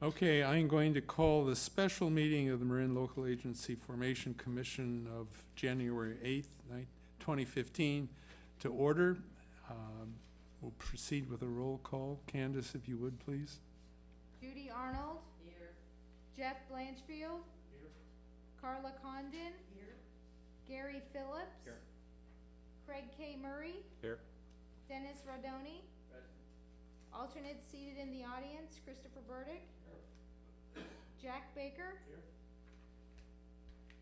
Okay, I'm going to call the special meeting of the Marin Local Agency Formation Commission of January 8th, 2015 to order. We'll proceed with a roll call. Candace, if you would, please. Judy Arnold. Here. Jeff Blanchfield. Here. Carla Condon. Here. Gary Phillips. Here. Craig K. Murray. Here. Dennis Rodoni. Present. Alternates seated in the audience, Christopher Burdick. Here. Jack Baker. Here.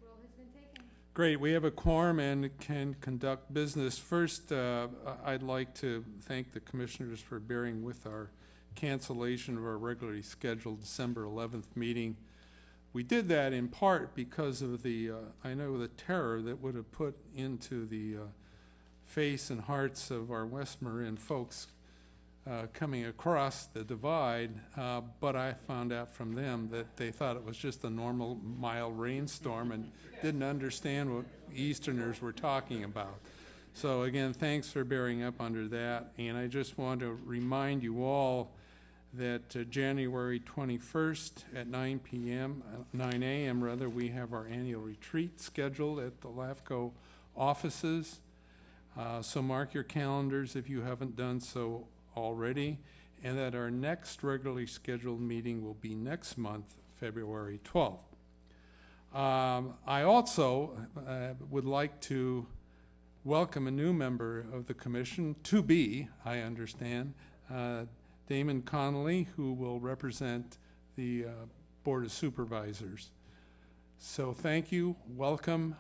Roll has been taken. Great, we have a quorum and can conduct business. First, I'd like to thank the commissioners for bearing with our cancellation of our regularly scheduled December 11th meeting. We did that in part because of the, I know, the terror that would have put into the face and hearts of our West Marin folks coming across the divide, but I found out from them that they thought it was just a normal mild rainstorm and didn't understand what Easterners were talking about. So again, thanks for bearing up under that. And I just want to remind you all that January 21st at 9 a.m. rather, we have our annual retreat scheduled at the LAFCO offices. So mark your calendars if you haven't done so already, and that our next regularly scheduled meeting will be next month, February 12th. I also would like to welcome a new member of the commission, to be, I understand, Damon Connolly, who will represent the Board of Supervisors. So thank you, welcome.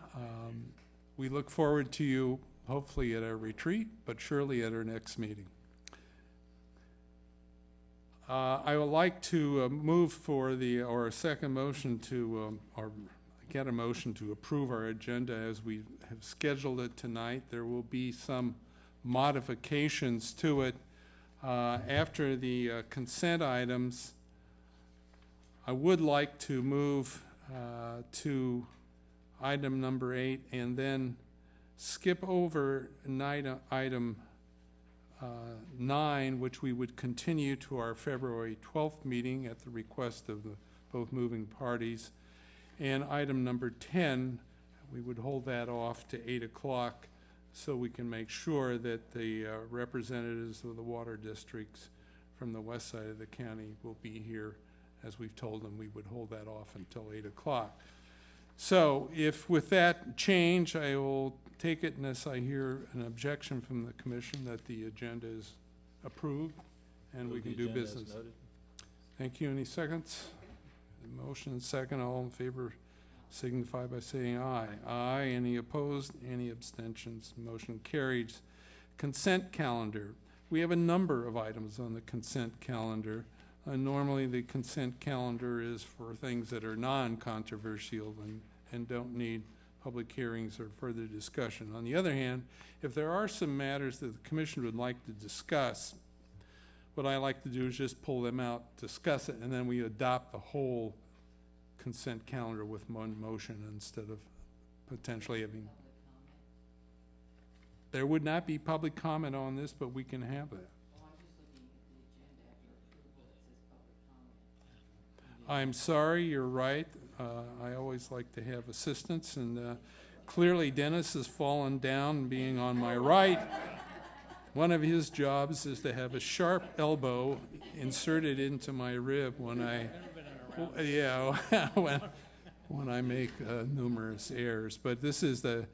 We look forward to you hopefully at our retreat, but surely at our next meeting. I would like to move for the, or a second motion to, or get a motion to approve our agenda as we have scheduled it tonight. There will be some modifications to it. After the consent items, I would like to move to item number 8 and then skip over item 9, which we would continue to our February 12th meeting at the request of both moving parties. And item number 10, we would hold that off to 8 o'clock so we can make sure that the representatives of the water districts from the west side of the county will be here. As we've told them, we would hold that off until 8 o'clock. So if with that change, I will take it unless I hear an objection from the commission that the agenda is approved and we can do business. Thank you. Any seconds? Motion and second. All in favor signify by saying aye. Aye. Any opposed? Any abstentions? Motion carries. Consent calendar. We have a number of items on the consent calendar. Normally the consent calendar is for things that are non-controversial and don't need public hearings or further discussion. On the other hand, if there are some matters that the commission would like to discuss, what I like to do is just pull them out, discuss it, and then we adopt the whole consent calendar with one motion instead of potentially having. There would not be public comment on this, but we can have that. I'm sorry, you're right. I always like to have assistance, and clearly Dennis has fallen down being on my right. One of his jobs is to have a sharp elbow inserted into my rib when I, when I make numerous errors. But this is the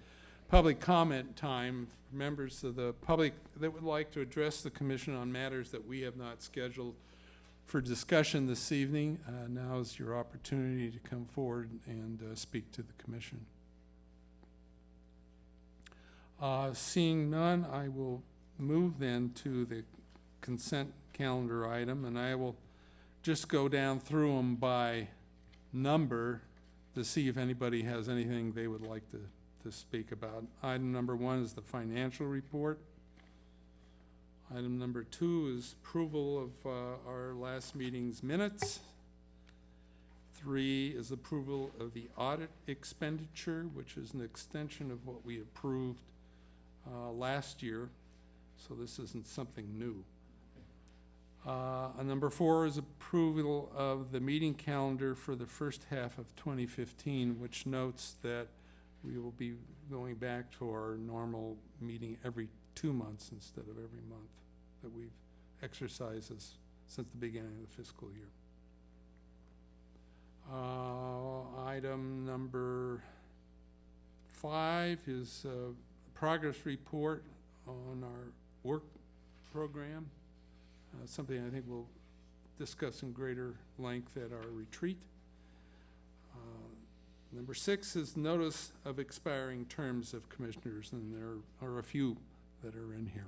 public comment time for members of the public that would like to address the commission on matters that we have not scheduled for discussion this evening. Now is your opportunity to come forward and speak to the commission. Seeing none, I will move then to the consent calendar item, and I will just go down through them by number to see if anybody has anything they would like to speak about. Item number 1 is the financial report. Item number 2 is approval of our last meeting's minutes. 3 is approval of the audit expenditure, which is an extension of what we approved last year. So this isn't something new. Number 4 is approval of the meeting calendar for the first half of 2015, which notes that we will be going back to our normal meeting every 2 months instead of every month that we've exercised since the beginning of the fiscal year. Item number 5 is a progress report on our work program, something I think we'll discuss in greater length at our retreat. Number 6 is notice of expiring terms of commissioners, and there are a few that are in here.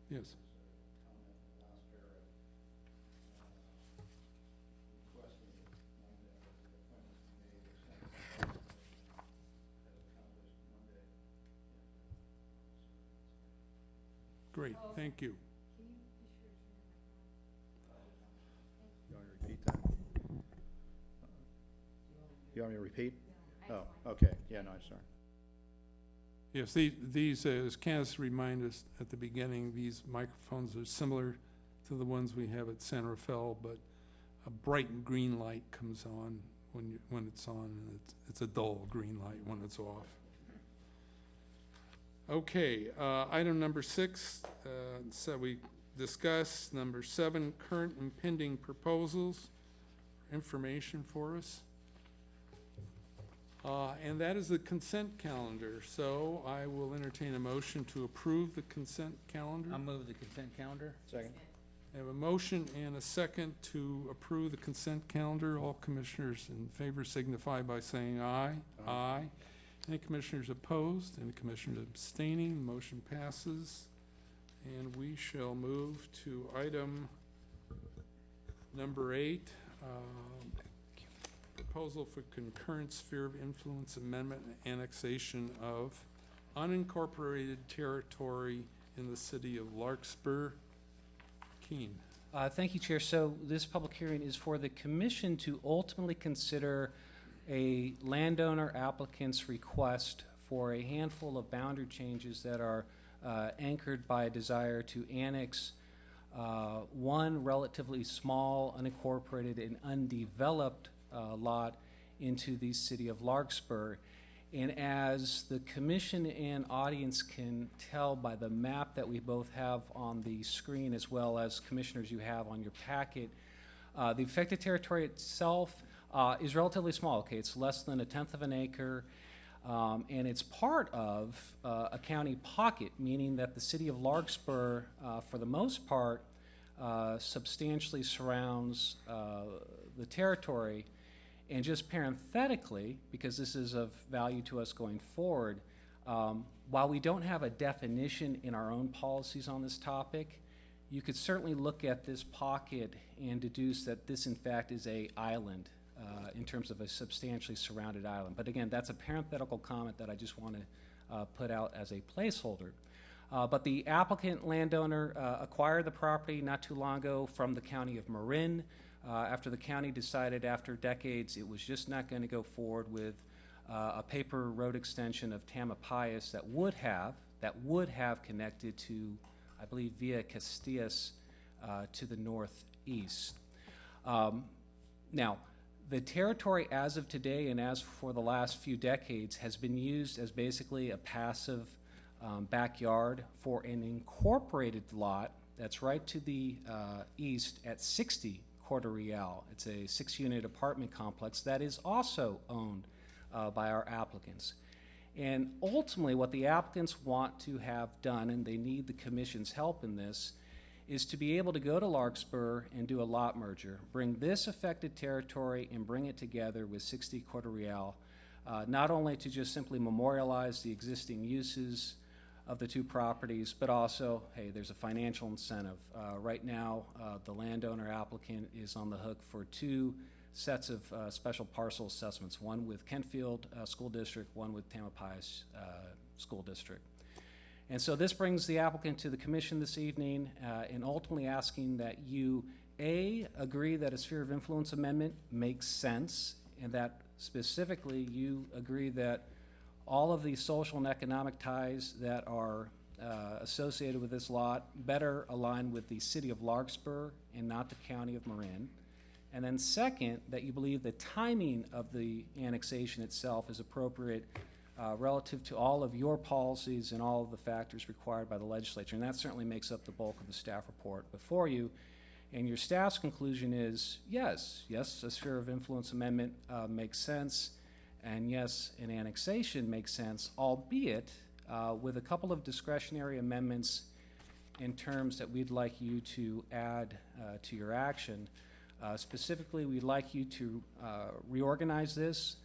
Yes. Great, thank you. You want me to repeat that? You want me to repeat? Oh, okay. Yeah, no, I'm sorry. Yes, these, as Candace reminded us at the beginning, these microphones are similar to the ones we have at San Rafael, but a bright green light comes on when it's on, and it's a dull green light when it's off. Okay, item number 6, so we discussed. Number 7, current and pending proposals, information for us. And that is the consent calendar. So I will entertain a motion to approve the consent calendar. I'll move the consent calendar. Second. I have a motion and a second to approve the consent calendar. All commissioners in favor signify by saying aye. Aye. Any commissioners opposed? Any commissioners abstaining? The motion passes. And we shall move to item number 8. Proposal for concurrent sphere of influence amendment and annexation of unincorporated territory in the city of Larkspur. Keene. Thank you, Chair. So this public hearing is for the commission to ultimately consider a landowner applicant's request for a handful of boundary changes that are anchored by a desire to annex one relatively small, unincorporated, and undeveloped lot into the city of Larkspur. And as the commission and audience can tell by the map that we both have on the screen, as well as commissioners you have on your packet, the affected territory itself is relatively small. Okay, it's less than 1/10 of an acre, and it's part of a county pocket, meaning that the city of Larkspur, for the most part, substantially surrounds the territory. And just parenthetically, because this is of value to us going forward, while we don't have a definition in our own policies on this topic, you could certainly look at this pocket and deduce that this in fact is a island in terms of a substantially surrounded island. But again, that's a parenthetical comment that I just want to put out as a placeholder. But the applicant landowner acquired the property not too long ago from the county of Marin. After the county decided after decades it was just not going to go forward with a paper road extension of Tamalpais that would have connected to, I believe, via Castillas to the northeast. Now, the territory as of today and as for the last few decades has been used as basically a passive backyard for an incorporated lot that's right to the east at 60 Corte Real. It's a 6-unit apartment complex that is also owned by our applicants. And ultimately what the applicants want to have done, and they need the commission's help in this, is to be able to go to Larkspur and do a lot merger, bring this affected territory and bring it together with 60 Corte Real, not only to just simply memorialize the existing uses of the two properties, but also, hey, there's a financial incentive. Right now, the landowner applicant is on the hook for 2 sets of special parcel assessments, one with Kentfield School District, one with Tamalpais School District. And so this brings the applicant to the commission this evening and ultimately asking that you, A, agree that a sphere of influence amendment makes sense, and that specifically you agree that all of the social and economic ties that are associated with this lot better align with the city of Larkspur and not the county of Marin. And then second, that you believe the timing of the annexation itself is appropriate relative to all of your policies and all of the factors required by the legislature. And that certainly makes up the bulk of the staff report before you. And your staff's conclusion is, yes, a sphere of influence amendment makes sense, and yes, an annexation makes sense, albeit with a couple of discretionary amendments in terms that we'd like you to add to your action. Specifically, we'd like you to reorganize this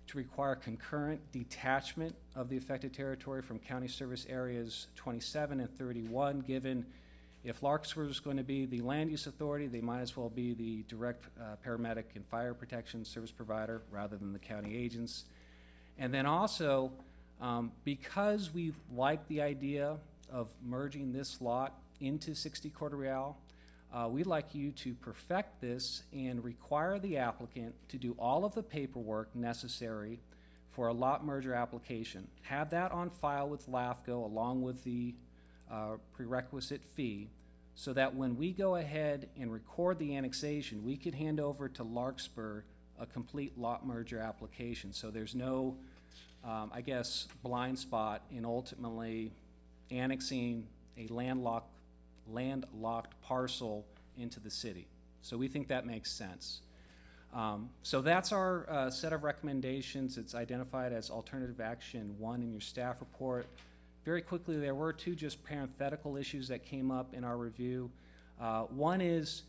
to require concurrent detachment of the affected territory from county service areas 27 and 31, given if Larkspur is going to be the land use authority, they might as well be the direct paramedic and fire protection service provider rather than the county agents. And then also, because we like the idea of merging this lot into 60 Corte Real, we'd like you to perfect this and require the applicant to do all of the paperwork necessary for a lot merger application. Have that on file with LAFCO along with the prerequisite fee, so that when we go ahead and record the annexation, we could hand over to Larkspur a complete lot merger application. So there's no, I guess, blind spot in ultimately annexing a landlocked parcel into the city. So we think that makes sense. So that's our set of recommendations. It's identified as alternative action 1 in your staff report. Very quickly, there were 2 just parenthetical issues that came up in our review. One is,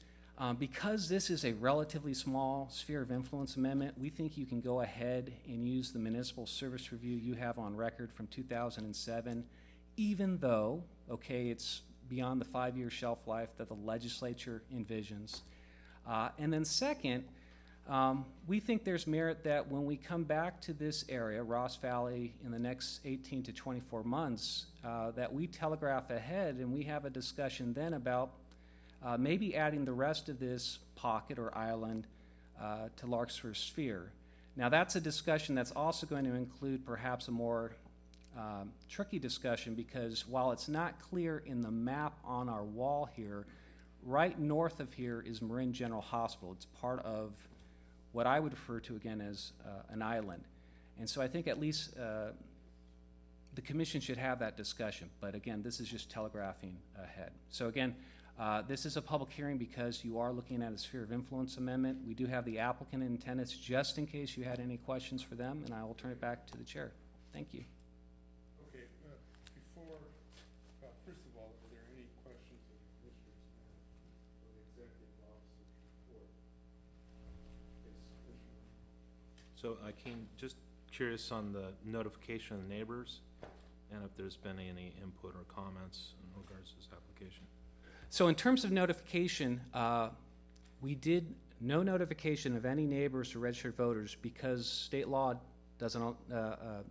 because this is a relatively small sphere of influence amendment, we think you can go ahead and use the municipal service review you have on record from 2007, even though, okay, it's beyond the 5-year shelf life that the legislature envisions. And then second, we think there's merit that when we come back to this area, Ross Valley, in the next 18 to 24 months, that we telegraph ahead and we have a discussion then about maybe adding the rest of this pocket or island to Larkspur sphere. Now that's a discussion that's also going to include perhaps a more tricky discussion, because while it's not clear in the map on our wall here, right north of here is Marin General Hospital. It's part of what I would refer to again as an island. And so I think at least the commission should have that discussion. But again, this is just telegraphing ahead. So again, this is a public hearing because you are looking at a sphere of influence amendment. We do have the applicant in attendance just in case you had any questions for them, and I will turn it back to the chair. Thank you. Okay, before, first of all, are there any questions of the commissioners for the executive officer's report? Yes, Commissioner. So I came just curious on the notification of the neighbors and if there's been any input or comments in regards to this application. So in terms of notification, we did no notification of any neighbors or registered voters because state law doesn't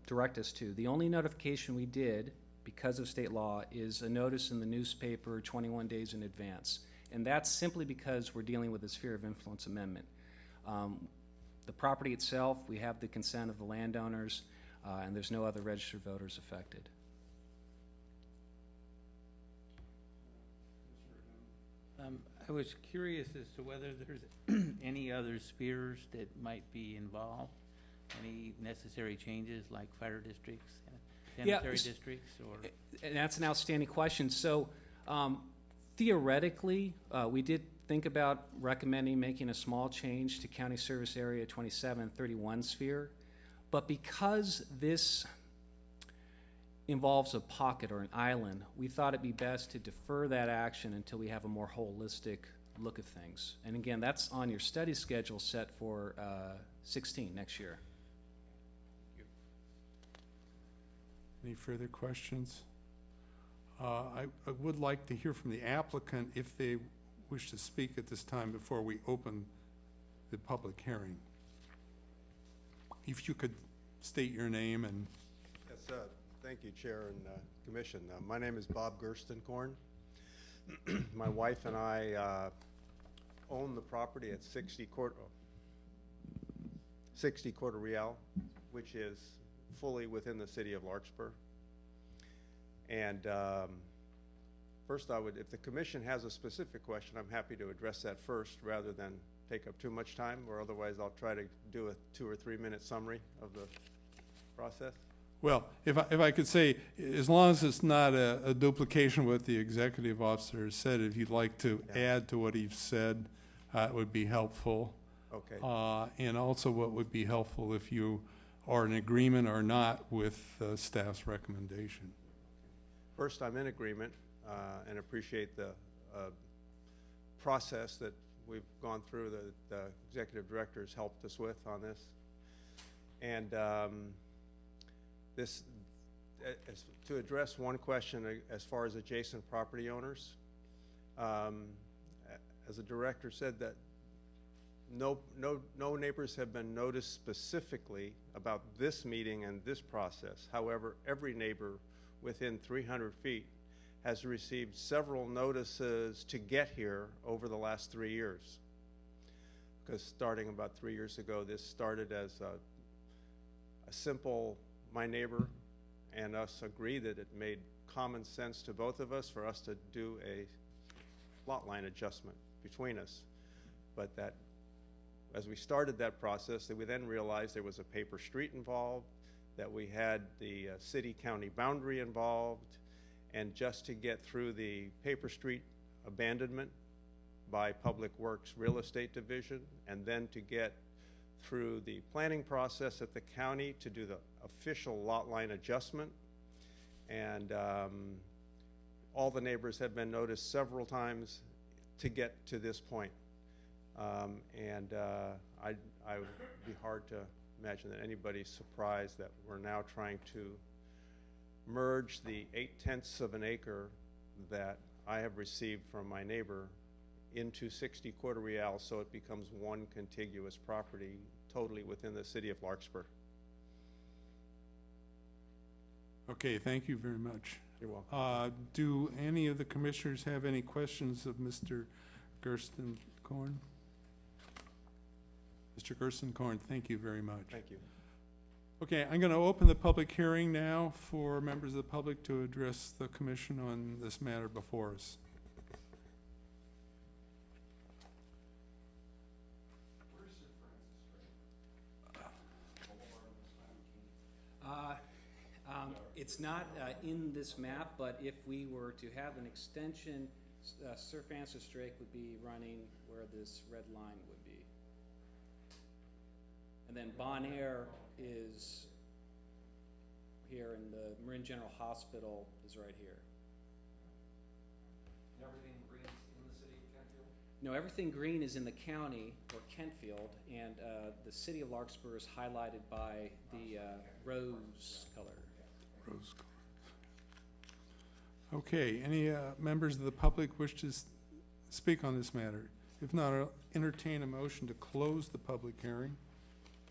direct us to. The only notification we did because of state law is a notice in the newspaper 21 days in advance. And that's simply because we're dealing with a sphere of influence amendment. The property itself, we have the consent of the landowners, and there's no other registered voters affected. I was curious as to whether there's any other spheres that might be involved, any necessary changes like fire districts, sanitary districts, or? And that's an outstanding question. So theoretically, we did think about recommending making a small change to County Service Area 2731 sphere, but because this involves a pocket or an island, we thought it'd be best to defer that action until we have a more holistic look of things. And again, that's on your study schedule set for 16 next year. Any further questions? I would like to hear from the applicant if they wish to speak at this time before we open the public hearing. If you could state your name and... Yes, thank you, Chair and Commission. My name is Bob Gerstenkorn. My wife and I own the property at 60 Corte Real, which is fully within the city of Larkspur. And first if the commission has a specific question, I'm happy to address that first rather than take up too much time, or otherwise I'll try to do a 2 or 3 minute summary of the process. Well, if I could say, as long as it's not a duplication of what the executive officer has said, if you'd like to add to what he's said, it would be helpful. Okay. And also what would be helpful if you are in agreement or not with staff's recommendation. First, I'm in agreement and appreciate the process that we've gone through, the executive director has helped us with on this. And to address one question as far as adjacent property owners, as the director said, that no neighbors have been noticed specifically about this meeting and this process. However, every neighbor within 300 feet has received several notices to get here over the last 3 years. Because starting about 3 years ago, this started as a simple, my neighbor and us agree that it made common sense to both of us for us to do a lot line adjustment between us. But that, as we started that process, that we then realized there was a paper street involved, that we had the city-county boundary involved, and just to get through the paper street abandonment by Public Works Real Estate Division, and then to get through the planning process at the county to do the official lot line adjustment. And all the neighbors have been noticed several times to get to this point. I would be hard to imagine that anybody's surprised that we're now trying to merge the 8/10 of an acre that I have received from my neighbor into 60 quarter reals, so it becomes one contiguous property totally within the city of Larkspur. Okay, thank you very much. You're welcome. Do any of the commissioners have any questions of Mr. Gerstenkorn? Mr. Gerstenkorn, thank you very much. Thank you. Okay, I'm going to open the public hearing now for members of the public to address the commission on this matter before us. It's not in this map, but if we were to have an extension, Sir Francis Drake would be running where this red line would be. And then Bon Air is here, and the Marin General Hospital is right here. Everything green is in the city of Kentfield? No, everything green is in the county, or Kentfield, and the city of Larkspur is highlighted by the rose color. Rose color. Okay, any members of the public wish to speak on this matter? If not, I'll entertain a motion to close the public hearing.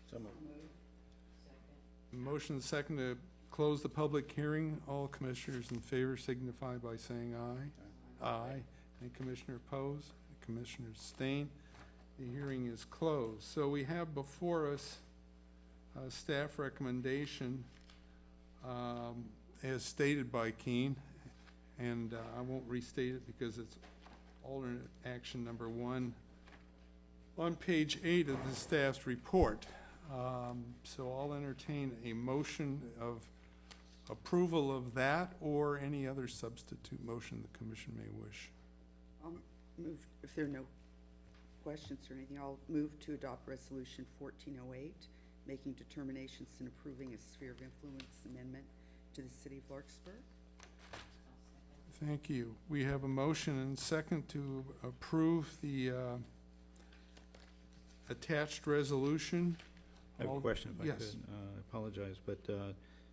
So moved. Motion second to close the public hearing. All commissioners in favor signify by saying aye. Aye. Any commissioner opposed? Any commissioner abstain? The hearing is closed. So we have before us a staff recommendation as stated by Keene, and I won't restate it because it's alternate action number 1 on page 8 of the staff's report. So I'll entertain a motion of approval of that or any other substitute motion the commission may wish. I'll move, if there are no questions or anything, I'll move to adopt resolution 1408, making determinations and approving a sphere of influence amendment to the city of Larkspur. Thank you. We have a motion and second to approve the attached resolution. I have a question if I Yes. could. I apologize, but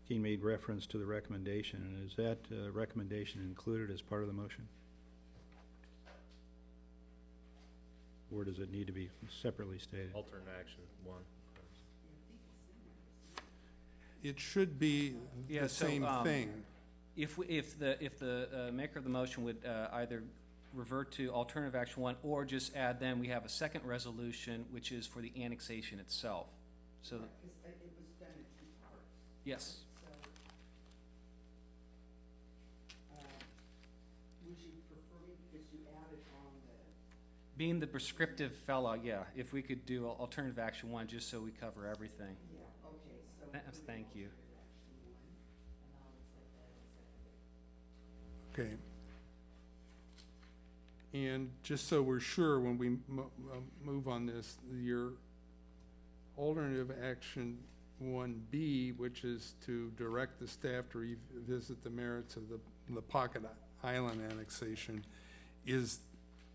Keene made reference to the recommendation, and is that recommendation included as part of the motion? Or does it need to be separately stated? Alternate action 1. It should be Yeah, the so, same thing. If the maker of the motion would either revert to alternative action 1 or just add, then we have a second resolution, which is for the annexation itself. So, It was done in 2 parts, yes. so being the prescriptive fellow, yeah, if we could do alternative action one, just so we cover everything. Yeah, okay, so. Thank you. Okay. And just so we're sure, when we move on this, your alternative action 1B, which is to direct the staff to revisit the merits of the Pocket Island annexation, is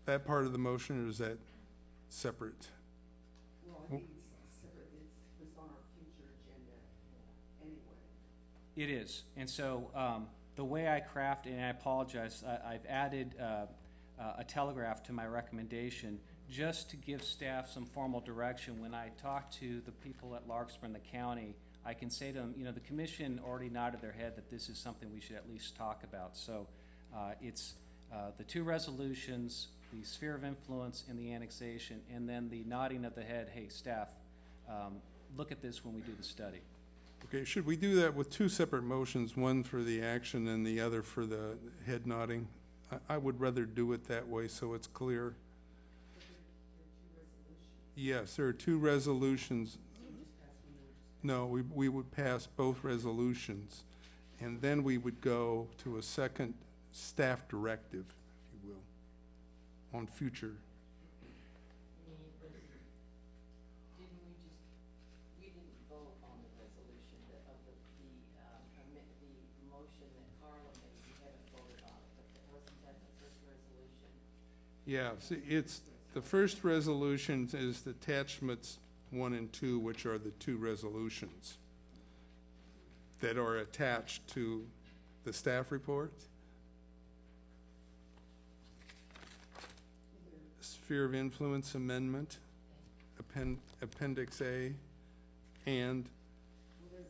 that part of the motion, or is that separate? Well, I think it's separate, it's on our future agenda anyway. It is, and so the way I craft, and I apologize, I've added a telegraph to my recommendation just to give staff some formal direction. When I talk to the people at Larkspur and the county, I can say to them, you know, the commission already nodded their head that this is something we should at least talk about. So it's the two resolutions, the sphere of influence and the annexation, and then the nodding of the head, hey, staff, look at this when we do the study. Okay, should we do that with two separate motions, one for the action and the other for the head nodding? I would rather do it that way so it's clear. Yes, there are two resolutions. No, we would pass both resolutions, and then we would go to a second staff directive, if you will, on future. We didn't vote on the resolution of the motion that Carla made, we haven't voted on it, but wasn't that the first resolution? Yeah, see, it's, the first resolution is the attachments 1 and 2, which are the two resolutions that are attached to the staff report. Sphere of Influence Amendment, Appendix A, and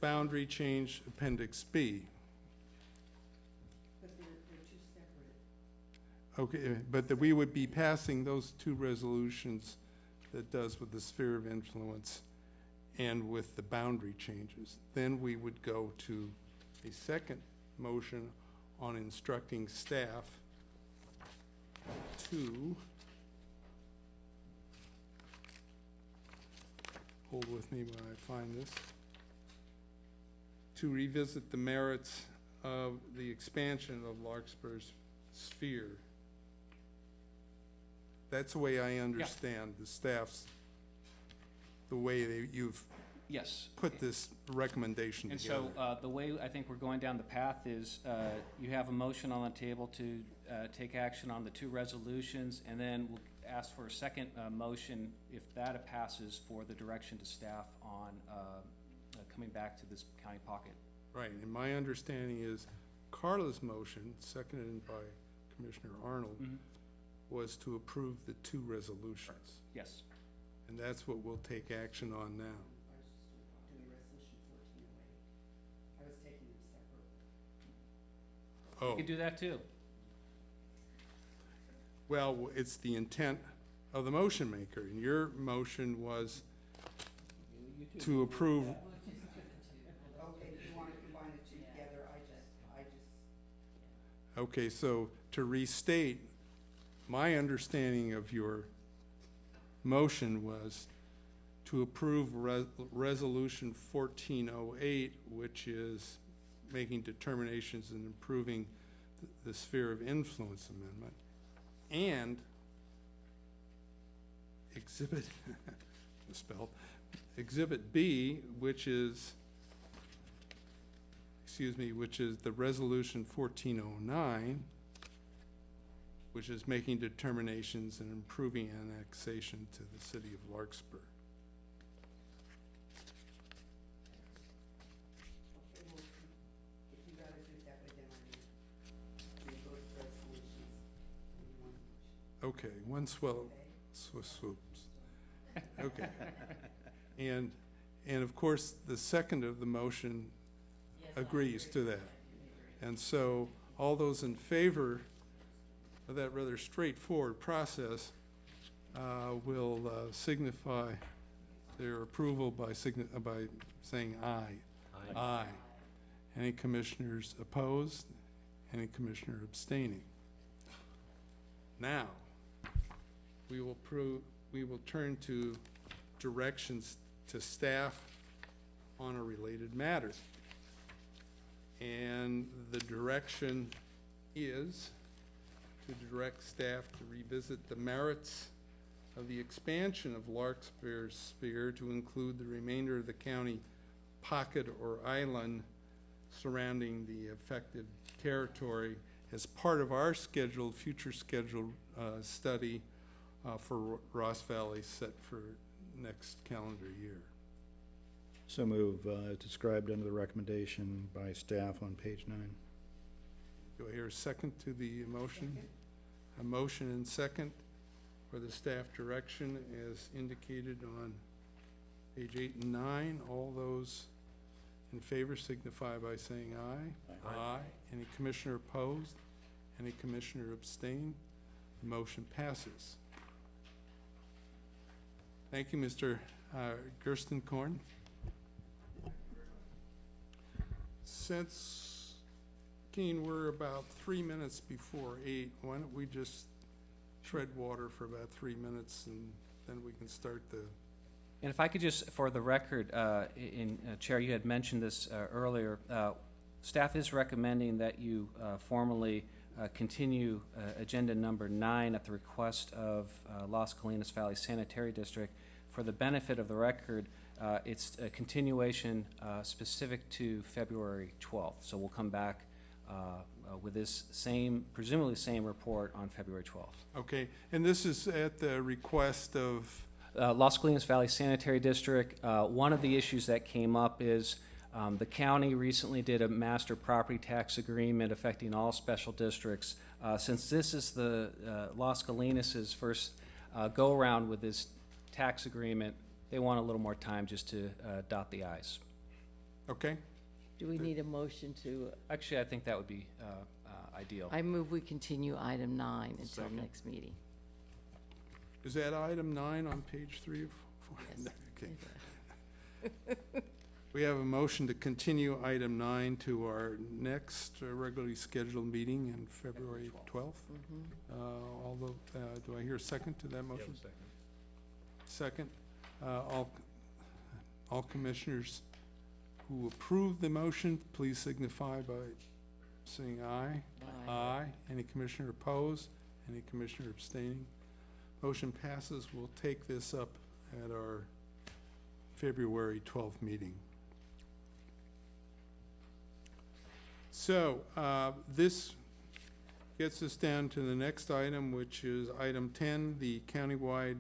Boundary Change, Appendix B. But they're two separate. Okay, but that we would be passing those two resolutions that does with the sphere of influence and with the boundary changes. Then we would go to a second motion on instructing staff to, hold with me while I find this, to revisit the merits of the expansion of Larkspur's sphere. That's the way I understand the staff's, the way you've Yes. put this recommendation And together. so the way I think we're going down the path is you have a motion on the table to take action on the two resolutions, and then we'll ask for a second motion, if that passes, for the direction to staff on coming back to this county pocket. Right, and my understanding is Carla's motion, seconded by Commissioner Arnold, was to approve the two resolutions. Yes. And that's what we'll take action on now. I was just doing resolution 1408. I was taking them separately. Oh, You can do that too. well, it's the intent of the motion maker, and your motion was to approve. Okay, if you want to combine the two together, I just. Okay, so to restate, my understanding of your motion was to approve Resolution 1408, which is making determinations and improving the sphere of influence amendment, and Exhibit B, which is, which is the Resolution 1409, which is making determinations and improving annexation to the city of Larkspur. Okay, well, if you gotta do it that way, then I need both resolutions in one motion. Okay, one swoops. Okay. And of course, the second of the motion agrees to that. And so all those in favor of that rather straightforward process will signify their approval by saying aye. Aye. Any commissioners opposed? Any commissioner abstaining? Now, we will turn to directions to staff on a related matter. And the direction is to direct staff to revisit the merits of the expansion of Larkspur Sphere to include the remainder of the county pocket or island surrounding the affected territory as part of our future scheduled study for Ross Valley set for next calendar year. So move, described under the recommendation by staff on page 9. Do I hear a second to the motion? A motion and second for the staff direction as indicated on page 8 and 9. All those in favor signify by saying aye. Aye. Any commissioner opposed? Any commissioner abstain? The motion passes. Thank you, Mr. Gerstenkorn. Since, Keen, we're about 3 minutes before 8, why don't we just tread water for about 3 minutes and then we can start the... And if I could just, for the record, Chair, you had mentioned this earlier. Staff is recommending that you formally continue agenda number 9 at the request of Las Colinas Valley Sanitary District. For the benefit of the record, it's a continuation specific to February 12th. So we'll come back with this presumably same report on February 12th. Okay, and this is at the request of... Las Colinas Valley Sanitary District. One of the issues that came up is the county recently did a master property tax agreement affecting all special districts. Since this is the Las Colinas' first go-around with this tax agreement, they want a little more time just to dot the i's. Okay, Do we need a motion to, Actually, I think that would be ideal. I move we continue item 9 until Second. next meeting. is that item 9 on page 3 of 4? Yes. Okay. We have a motion to continue item 9 to our next regularly scheduled meeting in February 12th. Although, do I hear a second to that motion? Second. All commissioners who approve the motion, please signify by saying aye. Aye. Any commissioner opposed? Any commissioner abstaining? Motion passes. We'll take this up at our February 12th meeting. So this gets us down to the next item, which is item 10, the countywide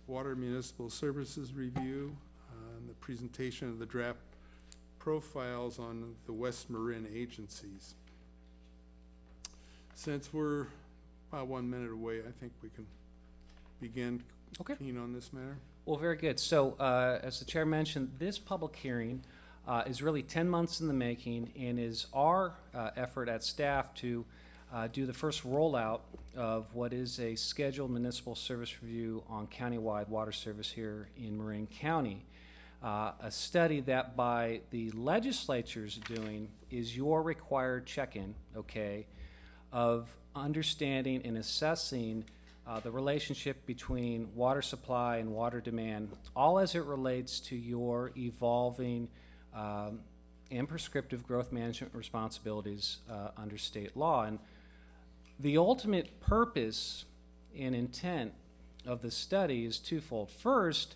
water municipal services review, and the presentation of the draft profiles on the West Marin agencies. Since we're about 1 minute away, I think we can begin. Okay. Keen on this matter. Well, very good. So, as the chair mentioned, this public hearing is really 10 months in the making and is our effort at staff to do the first rollout of what is a scheduled municipal service review on countywide water service here in Marin County. A study that by the legislature's doing is your required check-in, okay, of understanding and assessing the relationship between water supply and water demand, all as it relates to your evolving and prescriptive growth management responsibilities under state law. And the ultimate purpose and intent of the study is twofold. First,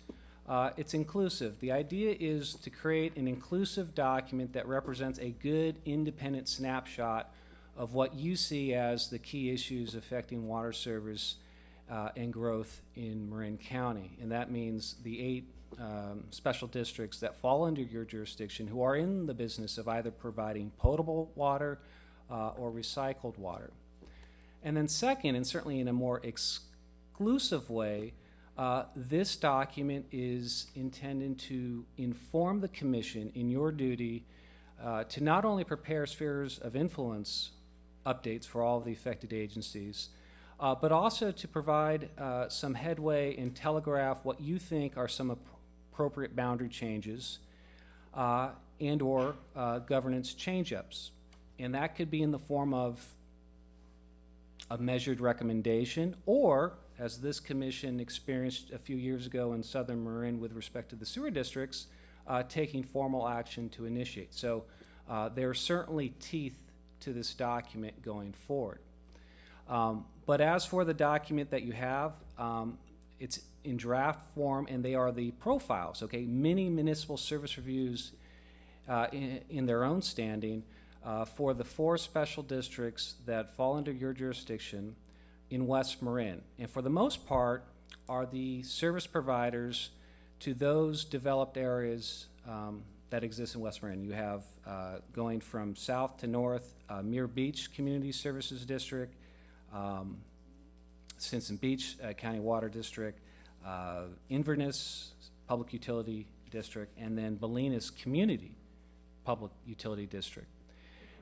it's inclusive. The idea is to create an inclusive document that represents a good independent snapshot of what you see as the key issues affecting water service and growth in Marin County. And that means the 8 special districts that fall under your jurisdiction who are in the business of either providing potable water or recycled water. And then second, and certainly in a more exclusive way, this document is intended to inform the commission in your duty to not only prepare spheres of influence updates for all of the affected agencies, but also to provide some headway and telegraph what you think are some appropriate boundary changes and or governance change-ups. And that could be in the form of a measured recommendation or, as this commission experienced a few years ago in southern Marin with respect to the sewer districts, taking formal action to initiate. So there are certainly teeth to this document going forward. But as for the document that you have, it's in draft form, and they are the profiles, okay? Mini municipal service reviews in their own standing for the 4 special districts that fall under your jurisdiction in West Marin. And for the most part, are the service providers to those developed areas that exist in West Marin. You have, going from south to north, Muir Beach Community Services District, Stinson Beach County Water District, Inverness Public Utility District, and then Bolinas Community Public Utility District.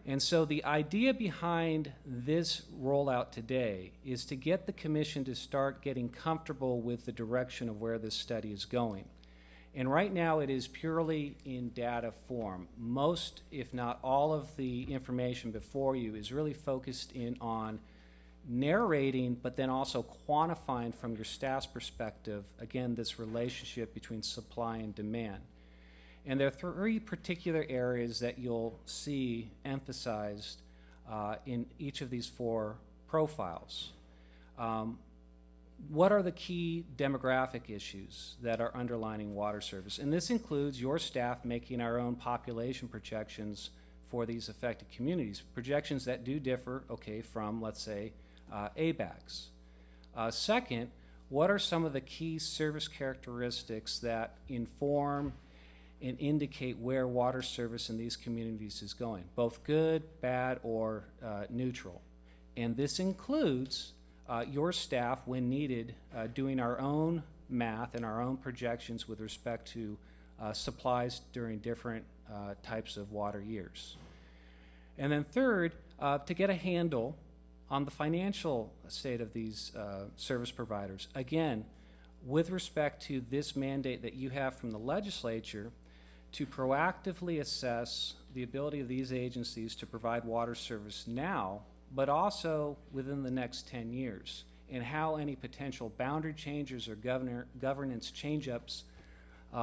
And so the idea behind this rollout today is to get the commission to start getting comfortable with the direction of where this study is going. And right now it is purely in data form. Most, if not all, of the information before you is really focused in on narrating, but then also quantifying from your staff's perspective, again, this relationship between supply and demand. And there are 3 particular areas that you'll see emphasized in each of these 4 profiles. What are the key demographic issues that are underlining water service? And this includes your staff making our own population projections for these affected communities, projections that do differ, okay, from, let's say, ABACs. Second, what are some of the key service characteristics that inform and indicate where water service in these communities is going, both good, bad, or neutral? And this includes your staff, when needed, doing our own math and our own projections with respect to supplies during different types of water years. And then third, to get a handle on the financial state of these service providers. Again, with respect to this mandate that you have from the legislature to proactively assess the ability of these agencies to provide water service now, but also within the next 10 years, and how any potential boundary changes or governance change-ups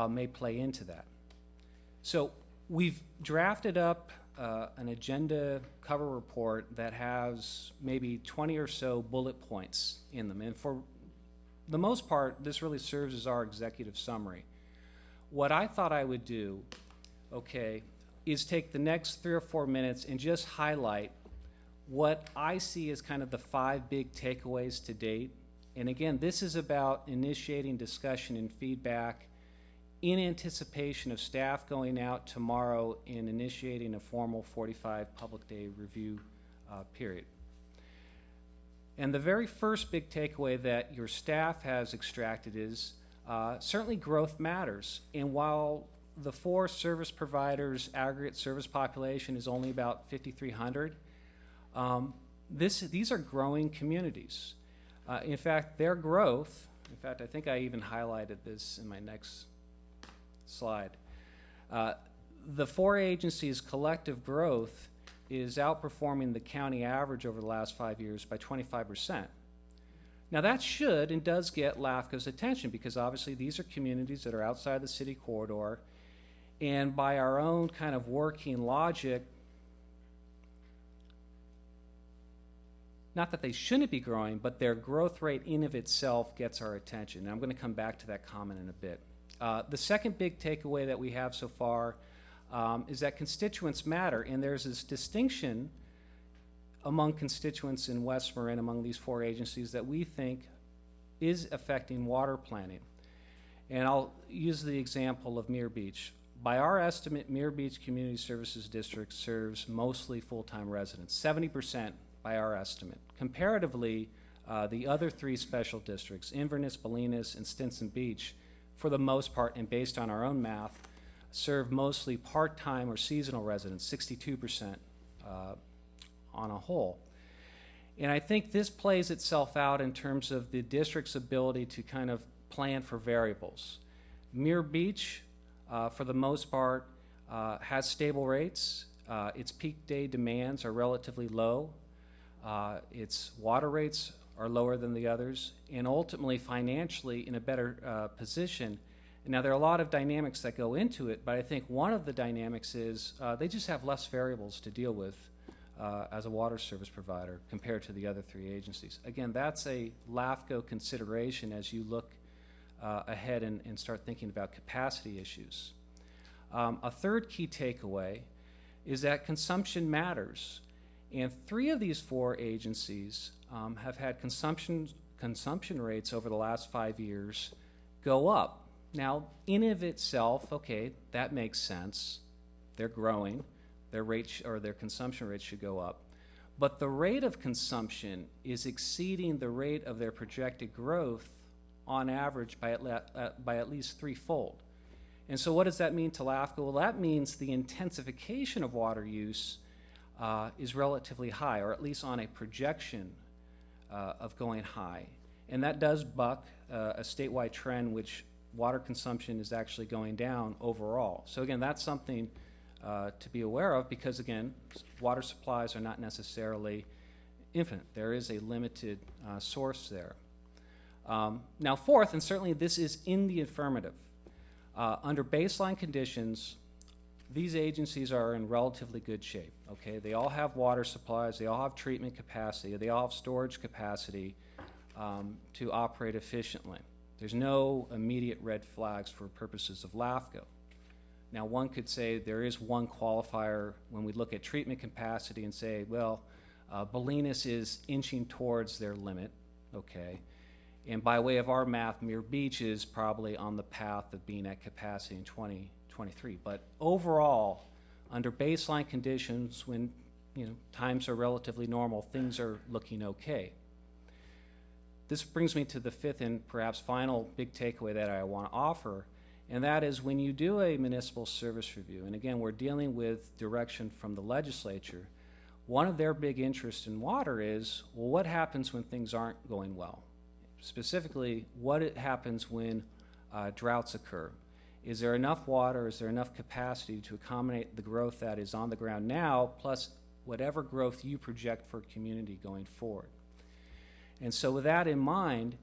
may play into that. So we've drafted up an agenda cover report that has maybe 20 or so bullet points in them, and for the most part, this really serves as our executive summary. What I thought I would do, okay, is take the next 3 or 4 minutes and just highlight what I see as kind of the 5 big takeaways to date. And again, this is about initiating discussion and feedback in anticipation of staff going out tomorrow and initiating a formal 45 public day review period. And the very first big takeaway that your staff has extracted is certainly growth matters. And while the 4 service providers' aggregate service population is only about 5,300, these are growing communities. In fact, their growth, in fact, I think I even highlighted this in my next slide. The 4 agencies' collective growth is outperforming the county average over the last 5 years by 25%. Now that should and does get LAFCO's attention, because obviously these are communities that are outside the city corridor, and by our own kind of working logic, not that they shouldn't be growing, but their growth rate in of itself gets our attention. And I'm going to come back to that comment in a bit. The second big takeaway that we have so far is that constituents matter, and there's this distinction among constituents in West Marin among these 4 agencies that we think is affecting water planning. And I'll use the example of Muir Beach. By our estimate, Muir Beach Community Services District serves mostly full-time residents, 70% by our estimate. Comparatively, the other 3 special districts, Inverness, Bolinas, and Stinson Beach, for the most part, and based on our own math, serve mostly part-time or seasonal residents, 62% on a whole. And I think this plays itself out in terms of the district's ability to kind of plan for variables. Muir Beach, for the most part, has stable rates. Its peak day demands are relatively low. Its water rates are lower than the others, and ultimately financially in a better position. Now, there are a lot of dynamics that go into it, but I think one of the dynamics is they just have less variables to deal with as a water service provider compared to the other three agencies. Again, that's a LAFCO consideration as you look ahead and start thinking about capacity issues. A third key takeaway is that consumption matters. And 3 of these 4 agencies have had consumption rates over the last 5 years go up. Now, in of itself, okay, that makes sense. They're growing. Their rate or their consumption rate should go up. But the rate of consumption is exceeding the rate of their projected growth on average by at least 3-fold. And so what does that mean to LAFCO? Well, that means the intensification of water use is relatively high, or at least on a projection of going high. And that does buck a statewide trend which water consumption is actually going down overall. So again, that's something to be aware of because, again, water supplies are not necessarily infinite. There is a limited source there. Now, fourth, and certainly this is in the affirmative, under baseline conditions, these agencies are in relatively good shape, okay? They all have water supplies, they all have treatment capacity, they all have storage capacity to operate efficiently. There's no immediate red flags for purposes of LAFCO. Now, one could say there is one qualifier when we look at treatment capacity and say, well, Bolinas is inching towards their limit, okay? And by way of our math, Muir Beach is probably on the path of being at capacity in 2023. But overall, under baseline conditions, when times are relatively normal, things are looking okay. This brings me to the fifth and perhaps final big takeaway that I want to offer, and that is when you do a municipal service review, and again, we're dealing with direction from the legislature, one of their big interests in water is, well, what happens when things aren't going well? Specifically, what happens when droughts occur? Is there enough water, is there enough capacity to accommodate the growth that is on the ground now, plus whatever growth you project for a community going forward? And so with that in mind,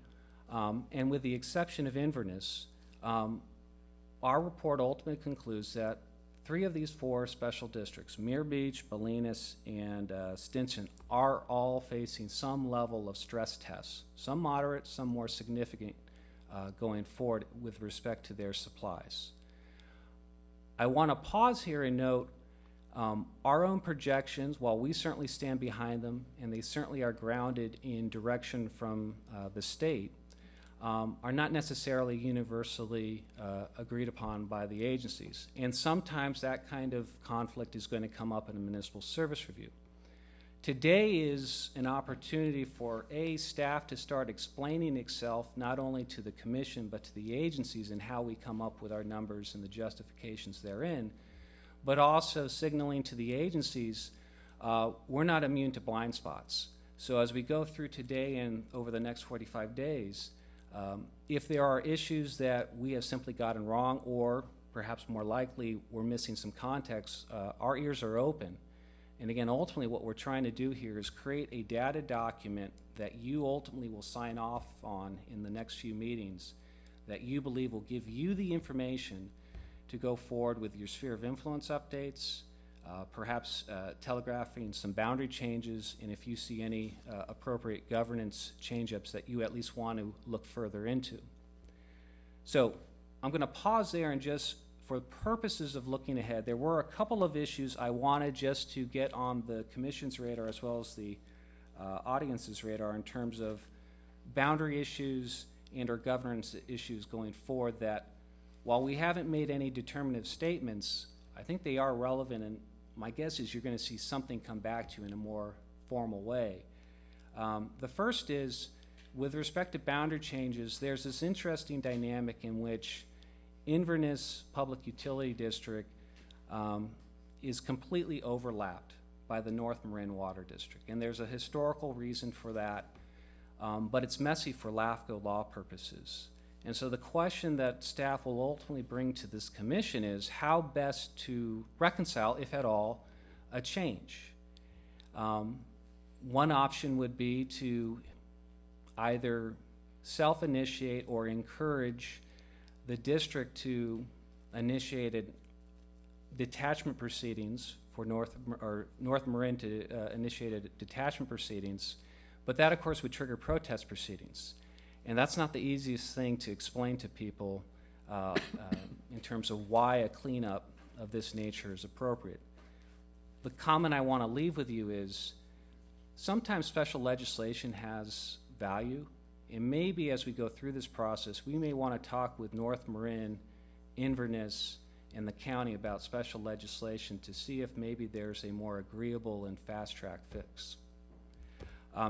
and with the exception of Inverness, our report ultimately concludes that 3 of these 4 special districts, Muir Beach, Bolinas, and Stinson, are all facing some level of stress tests, some moderate, some more significant going forward with respect to their supplies. I want to pause here and note our own projections, while we certainly stand behind them, and they certainly are grounded in direction from the state, are not necessarily universally agreed upon by the agencies. And sometimes that kind of conflict is going to come up in a municipal service review. Today is an opportunity for staff to start explaining itself not only to the commission but to the agencies and how we come up with our numbers and the justifications therein, but also signaling to the agencies we're not immune to blind spots. So as we go through today and over the next 45 days, if there are issues that we have simply gotten wrong, or perhaps more likely we're missing some context, our ears are open. And again, ultimately what we're trying to do here is create a data document that you ultimately will sign off on in the next few meetings that you believe will give you the information to go forward with your sphere of influence updates, perhaps telegraphing some boundary changes, and if you see any appropriate governance change-ups that you at least want to look further into. So I'm going to pause there, and just for purposes of looking ahead, there were a couple of issues I wanted just to get on the Commission's radar as well as the audience's radar in terms of boundary issues and or governance issues going forward that, while we haven't made any determinative statements, I think they are relevant, and my guess is you're going to see something come back to you in a more formal way. The first is, with respect to boundary changes, there's this interesting dynamic in which Inverness Public Utility District is completely overlapped by the North Marin Water District. And there's a historical reason for that, but it's messy for LAFCO law purposes. And so the question that staff will ultimately bring to this commission is how best to reconcile, if at all, a change. One option would be to either self-initiate or encourage the district to initiate detachment proceedings for North Marin to initiate detachment proceedings, but that of course would trigger protest proceedings. And that's not the easiest thing to explain to people in terms of why a cleanup of this nature is appropriate. The comment I want to leave with you is sometimes special legislation has value, and maybe as we go through this process, we may want to talk with North Marin, Inverness, and the county about special legislation to see if maybe there's a more agreeable and fast-track fix.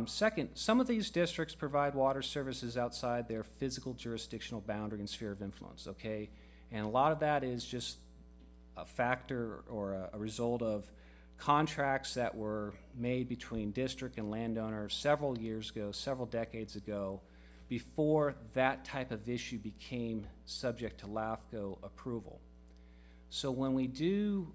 Second, some of these districts provide water services outside their physical jurisdictional boundary and sphere of influence, okay? And a lot of that is just a factor or a result of contracts that were made between district and landowner several years ago, several decades ago, before that type of issue became subject to LAFCO approval. So when we do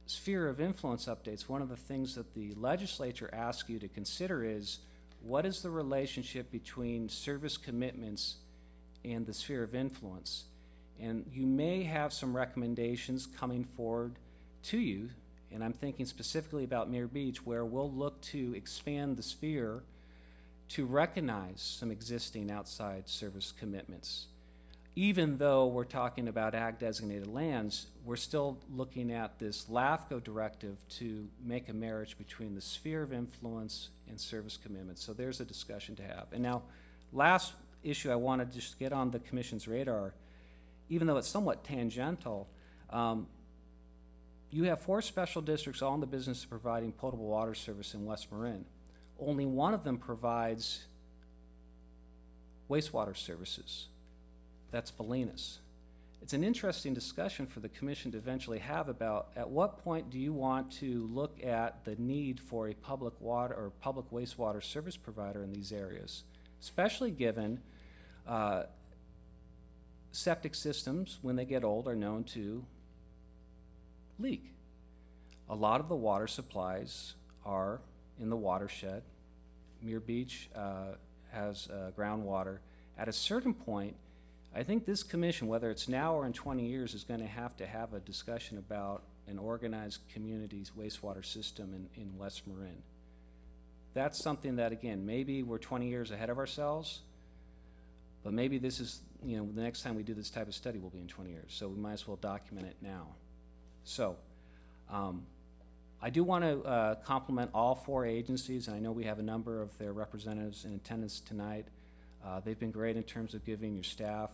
sphere of influence updates, one of the things that the legislature asks you to consider is what is the relationship between service commitments and the sphere of influence? And you may have some recommendations coming forward to you, and I'm thinking specifically about Muir Beach, where we'll look to expand the sphere to recognize some existing outside service commitments. Even though we're talking about ag-designated lands, we're still looking at this LAFCO directive to make a marriage between the sphere of influence and service commitments. So there's a discussion to have. And now, last issue I want to just get on the Commission's radar, even though it's somewhat tangential, you have 4 special districts all in the business of providing potable water service in West Marin. Only one of them provides wastewater services. That's Bolinas. It's an interesting discussion for the Commission to eventually have about at what point do you want to look at the need for a public water or public wastewater service provider in these areas, especially given septic systems, when they get old, are known to leak. A lot of the water supplies are in the watershed. Muir Beach has groundwater. At a certain point, I think this commission, whether it's now or in 20 years, is going to have a discussion about an organized community's wastewater system in West Marin. That's something that, again, maybe we're 20 years ahead of ourselves, but maybe this is, the next time we do this type of study will be in 20 years, so we might as well document it now. So, I do want to compliment all 4 agencies, and I know we have a number of their representatives in attendance tonight. They've been great in terms of giving your staff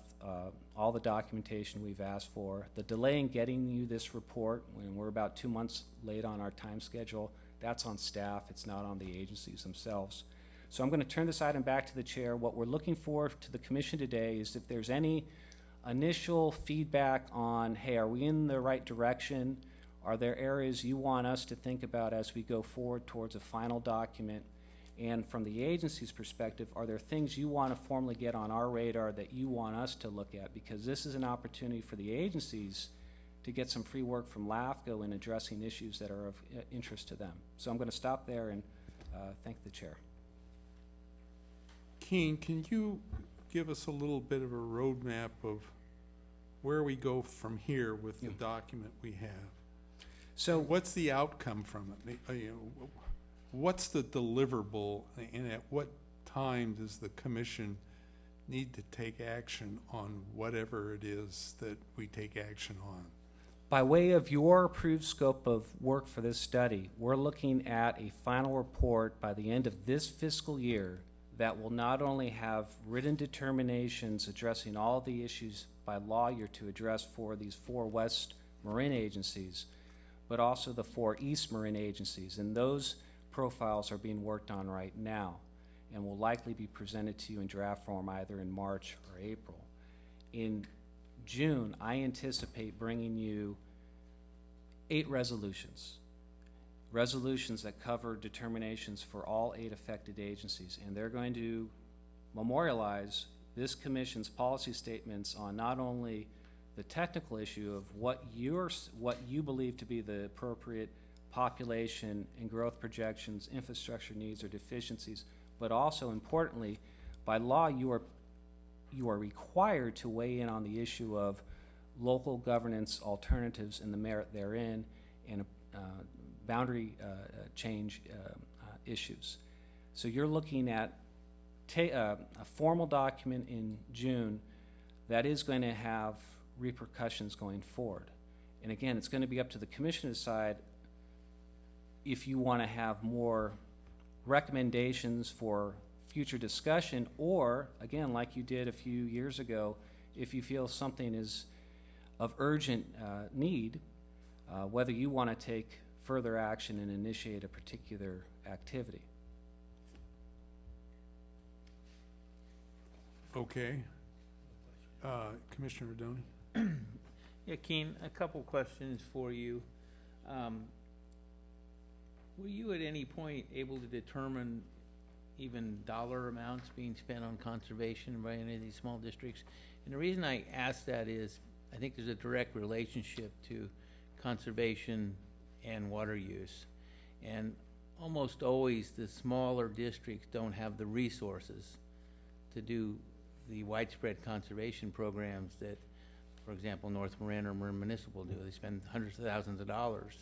all the documentation we've asked for. The delay in getting you this report, when we're about 2 months late on our time schedule, that's on staff. It's not on the agencies themselves. So I'm going to turn this item back to the chair. What we're looking for to the commission today is if there's any initial feedback on, hey, are we in the right direction? Are there areas you want us to think about as we go forward towards a final document? And from the agency's perspective, are there things you want to formally get on our radar that you want us to look at? Because this is an opportunity for the agencies to get some free work from LAFCO in addressing issues that are of interest to them. So I'm going to stop there and thank the chair. Keen, can you give us a little bit of a roadmap of where we go from here with the document we have? So what's the outcome from it? What's the deliverable, and at what time does the commission need to take action on whatever it is that we take action on? By way of your approved scope of work for this study, we're looking at a final report by the end of this fiscal year that will not only have written determinations addressing all the issues by law you're to address for these 4 West Marin agencies, but also the 4 East Marin agencies. And those profiles are being worked on right now and will likely be presented to you in draft form either in March or April. In June, I anticipate bringing you 8 resolutions that cover determinations for all 8 affected agencies, and they're going to memorialize this commission's policy statements on not only the technical issue of what you believe to be the appropriate population and growth projections, infrastructure needs or deficiencies, but also importantly, By law, you are required to weigh in on the issue of local governance alternatives and the merit therein, and boundary change issues. So you're looking at a formal document in June that is going to have repercussions going forward. And again, it's going to be up to the commission to decide if you want to have more recommendations for future discussion, or, again, like you did a few years ago, if you feel something is of urgent need, whether you want to take further action and initiate a particular activity. Okay. Commissioner Rodoni? Yeah, Keen, a couple questions for you. Were you at any point able to determine even dollar amounts being spent on conservation by any of these small districts? And the reason I ask that is I think there's a direct relationship to conservation and water use. And almost always the smaller districts don't have the resources to do the widespread conservation programs that, for example, North Marin or Marin Municipal do. They spend hundreds of thousands of dollars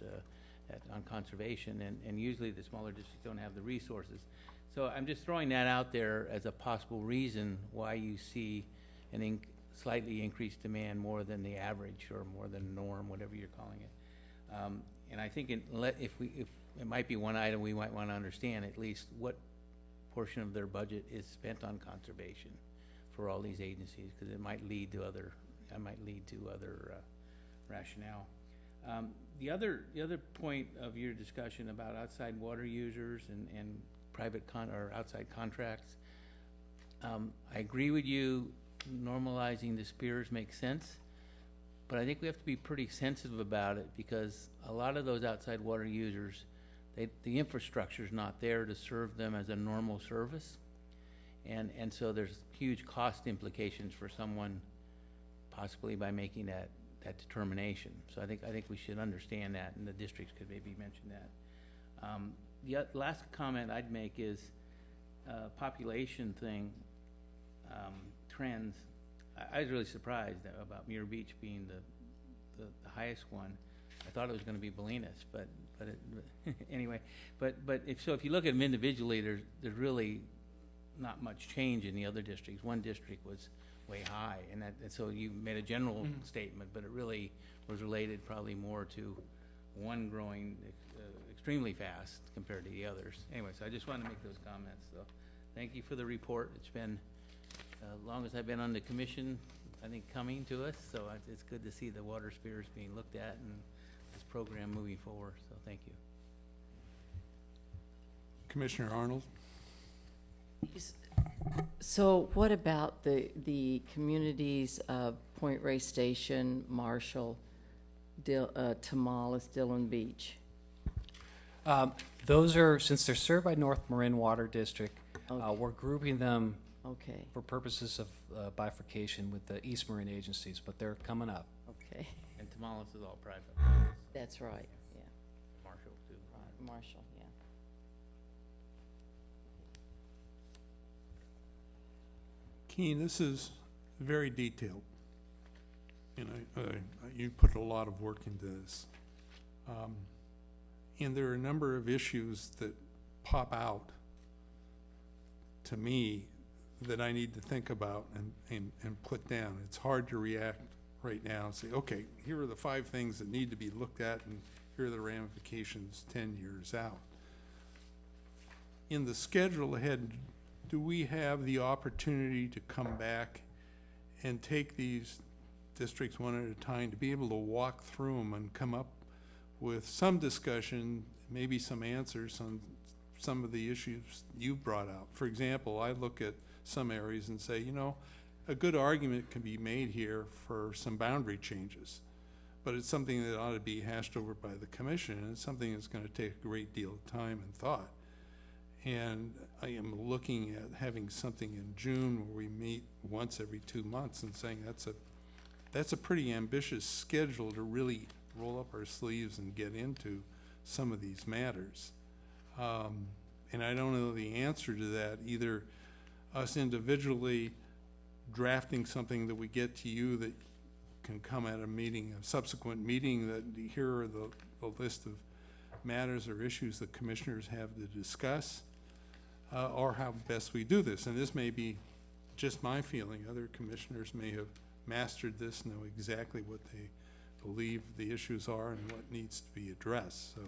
on conservation, and usually the smaller districts don't have the resources. So I'm just throwing that out there as a possible reason why you see an slightly increased demand more than the average or more than norm, whatever you're calling it. And I think if it might be one item we might want to understand at least what portion of their budget is spent on conservation for all these agencies, because it might lead to other rationale. The other point of your discussion about outside water users and private or outside contracts, I agree with you. Normalizing the SPEARS makes sense, but I think we have to be pretty sensitive about it, because a lot of those outside water users, the infrastructure is not there to serve them as a normal service, and so there's huge cost implications for someone possibly by making that determination. So I think we should understand that, and the districts could maybe mention that. The last comment I'd make is population thing, trends. I was really surprised about Muir Beach being the highest one. I thought it was going to be Bolinas, but anyway. But if you look at them individually, there's really not much change in the other districts. One district was way high, and so you made a general statement, but it really was related probably more to one growing extremely fast compared to the others. Anyway, so I just wanted to make those comments. So thank you for the report. It's been as long as I've been on the commission, I think, coming to us, so it's good to see the water spheres being looked at and this program moving forward, so thank you. Commissioner Arnold? So what about the communities of Point Reyes Station, Marshall, Tamales, Dillon Beach? Those are, since they're served by North Marin Water District, Okay. we're grouping them Okay, for purposes of bifurcation with the East Marin agencies, but they're coming up. okay, And Tamales is all private. that's right, yeah, Marshall too. right, Marshall, yeah. Keen, this is very detailed. And you put a lot of work into this. And there are a number of issues that pop out to me that I need to think about and put down. It's hard to react right now and say, okay, here are the 5 things that need to be looked at, and here are the ramifications 10 years out. In the schedule ahead, do we have the opportunity to come back and take these districts one at a time, to be able to walk through them and come up with some discussion, maybe some answers on some of the issues you brought out? For example, I look at some areas and say, you know, a good argument can be made here for some boundary changes, but it's something that ought to be hashed over by the commission, and it's something that's going to take a great deal of time and thought. And I am looking at having something in June where we meet once every 2 months and saying that's a pretty ambitious schedule to really roll up our sleeves and get into some of these matters. And I don't know the answer to that. Either us individually drafting something that we get to you that can come at a meeting, a subsequent meeting, that here are the list of matters or issues that commissioners have to discuss, or how best we do this. And this may be just my feeling. Other commissioners may have mastered this, know exactly what they believe the issues are and what needs to be addressed. So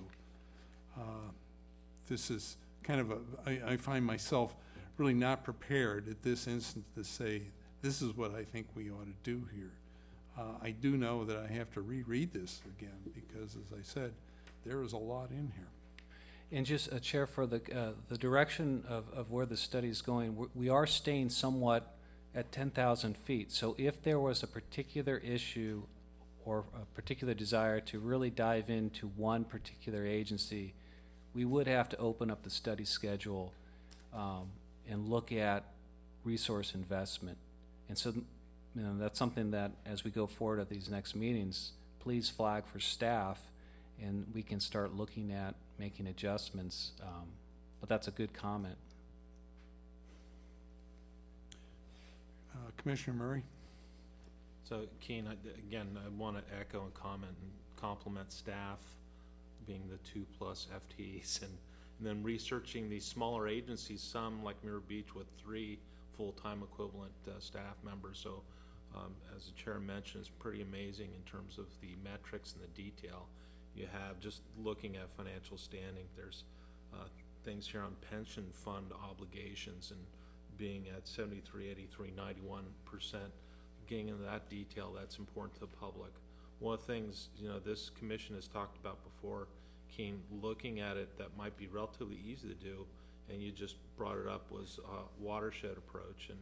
this is kind of I find myself really not prepared at this instant to say, this is what I think we ought to do here. I do know that I have to reread this again because, as I said, there is a lot in here. And just, Chair, for the direction of where the study is going, we are staying somewhat at 10,000 feet. So if there was a particular issue or a particular desire to really dive into one particular agency, we would have to open up the study schedule and look at resource investment. And so, that's something that, as we go forward at these next meetings, please flag for staff, and we can start looking at making adjustments. But that's a good comment. Commissioner Murray? So, Keen, again, I want to echo and comment and compliment staff being the 2+ FTEs, and then researching these smaller agencies, some like Mirror Beach with 3 full-time equivalent staff members. So as the chair mentioned, it's pretty amazing in terms of the metrics and the detail you have. Just looking at financial standing, there's things here on pension fund obligations and being at 73, 83, 91%. Getting into that detail, that's important to the public. One of the things, this commission has talked about before, Keen, looking at it that might be relatively easy to do, and you just brought it up, was a watershed approach, and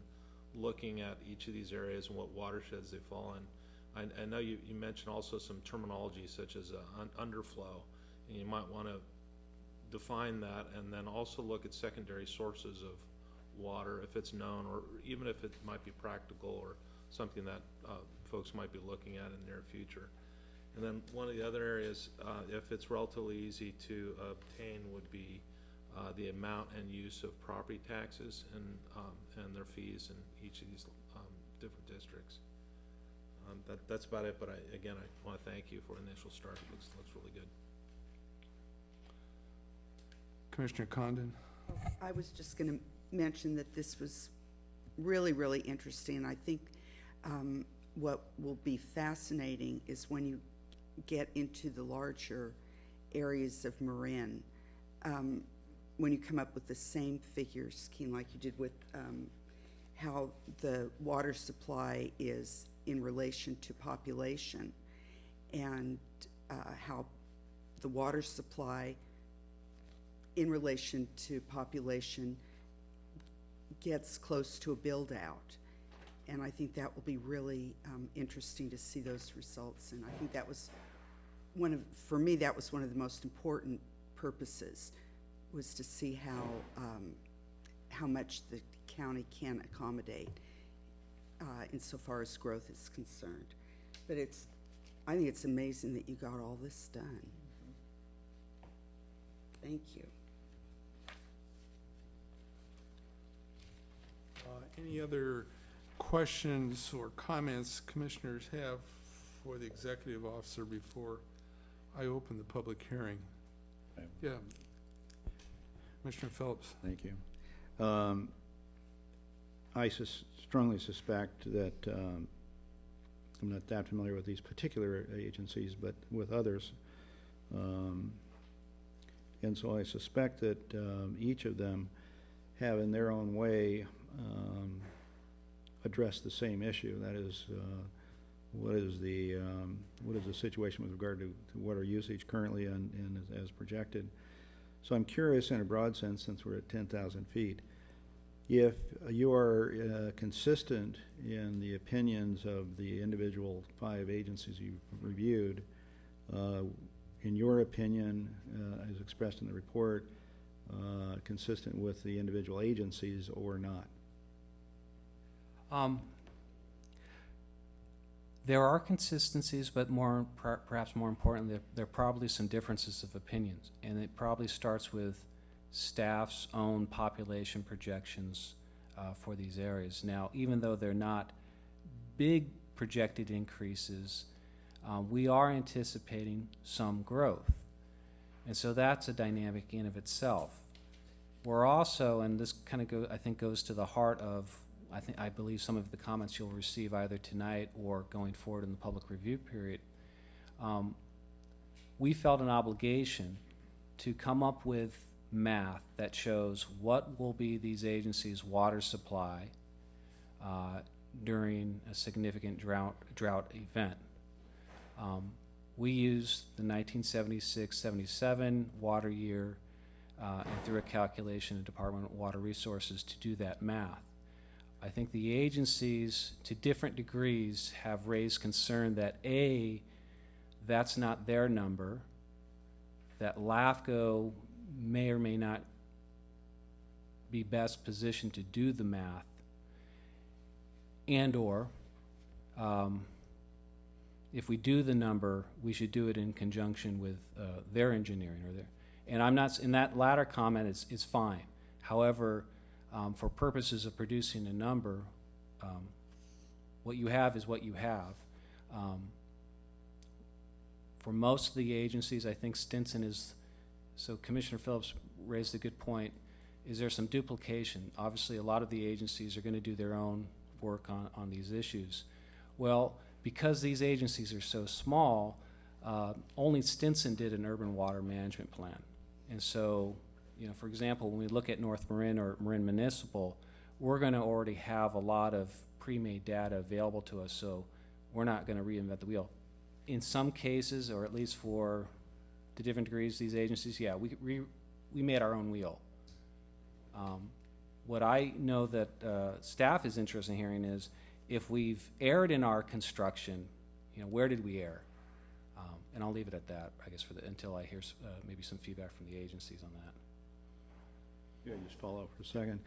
looking at each of these areas and what watersheds they fall in. I know you mentioned also some terminology such as underflow, and you might want to define that, and then also look at secondary sources of water if it's known, or even if it might be practical or something that folks might be looking at in the near future. And then one of the other areas, if it's relatively easy to obtain, would be the amount and use of property taxes and their fees in each of these different districts. That's about it, but again, I want to thank you for the initial start. It looks really good. Commissioner Condon? I was just going to mention that this was really, really interesting, and I think what will be fascinating is when you get into the larger areas of Marin, when you come up with the same figures, Keen, like you did with how the water supply is in relation to population, and how the water supply in relation to population gets close to a build-out. And I think that will be really interesting to see those results. And I think that was for me, that was one of the most important purposes, was to see how much the county can accommodate insofar as growth is concerned. But I think it's amazing that you got all this done. Thank you. Any other questions or comments commissioners have for the executive officer before I open the public hearing? Yeah. Commissioner Phillips. Thank you. I strongly suspect that I'm not that familiar with these particular agencies, but with others. And so I suspect that each of them have in their own way addressed the same issue. That is, what is the situation with regard to water usage currently and as projected. So I'm curious, in a broad sense, since we're at 10,000 feet, if you are consistent in the opinions of the individual 5 agencies you've reviewed, in your opinion, as expressed in the report, consistent with the individual agencies or not? There are consistencies, but perhaps more importantly, there are probably some differences of opinions, and it probably starts with staff's own population projections, for these areas. Now, even though they're not big projected increases, we are anticipating some growth. And so that's a dynamic in of itself. We're also, and this kind of I think goes to the heart of, I believe some of the comments you'll receive either tonight or going forward in the public review period. We felt an obligation to come up with math that shows what will be these agencies' water supply during a significant drought event. We used the 1976-77 water year and through a calculation of Department of Water Resources to do that math. I think the agencies, to different degrees, have raised concern that A, that's not their number, that LAFCO may or may not be best positioned to do the math, and or if we do the number, we should do it in conjunction with their engineering or their. And I'm not, in that latter comment, it's fine. However, for purposes of producing a number, what you have is what you have. For most of the agencies, I think Stinson is, so Commissioner Phillips raised a good point. Is there some duplication? Obviously, a lot of the agencies are going to do their own work on these issues. Well, because these agencies are so small, only Stinson did an urban water management plan. And so, you know, for example, when we look at North Marin or Marin Municipal, we're going to already have a lot of pre-made data available to us, so we're not going to reinvent the wheel. In some cases, or at least for the different degrees, these agencies, yeah, we made our own wheel. What I know that staff is interested in hearing is, if we've erred in our construction, you know, where did we err? And I'll leave it at that, I guess, until I hear maybe some feedback from the agencies on that. Yeah, just follow up for a second.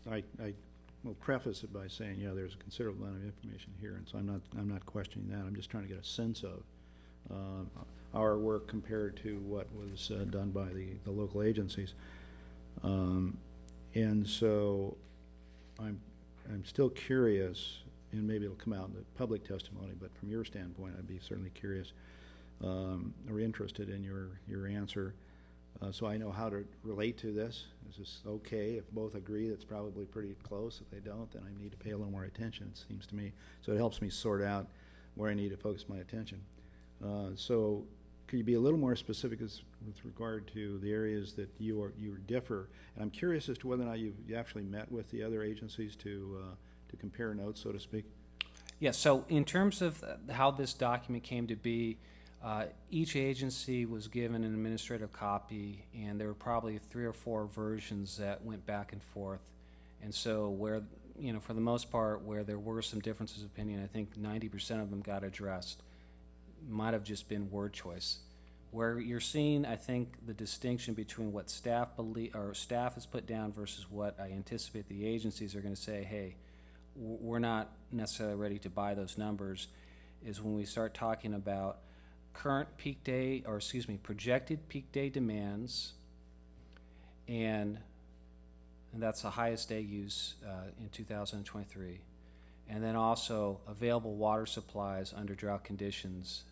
I will preface it by saying, yeah, there's a considerable amount of information here, and so I'm not questioning that. I'm just trying to get a sense of our work compared to what was done by the local agencies. And so I'm still curious, and maybe it'll come out in the public testimony, but from your standpoint, I'd be certainly curious or interested in your answer, so I know how to relate to this. Is this okay? If both agree, that's probably pretty close. If they don't, then I need to pay a little more attention, it seems to me. So it helps me sort out where I need to focus my attention. So could you be a little more specific with regard to the areas that you differ? And I'm curious as to whether or not you actually met with the other agencies to compare notes, so to speak. Yes, so in terms of how this document came to be, each agency was given an administrative copy, and there were probably 3 or 4 versions that went back and forth. And so where, you know, for the most part, where there were some differences of opinion, I think 90% of them got addressed. Might have just been word choice. Where you're seeing, I think, the distinction between what staff has put down versus what I anticipate the agencies are going to say, hey, we're not necessarily ready to buy those numbers, is when we start talking about current peak day, or excuse me, projected peak day demands, and that's the highest day use in 2023, and then also available water supplies under drought conditions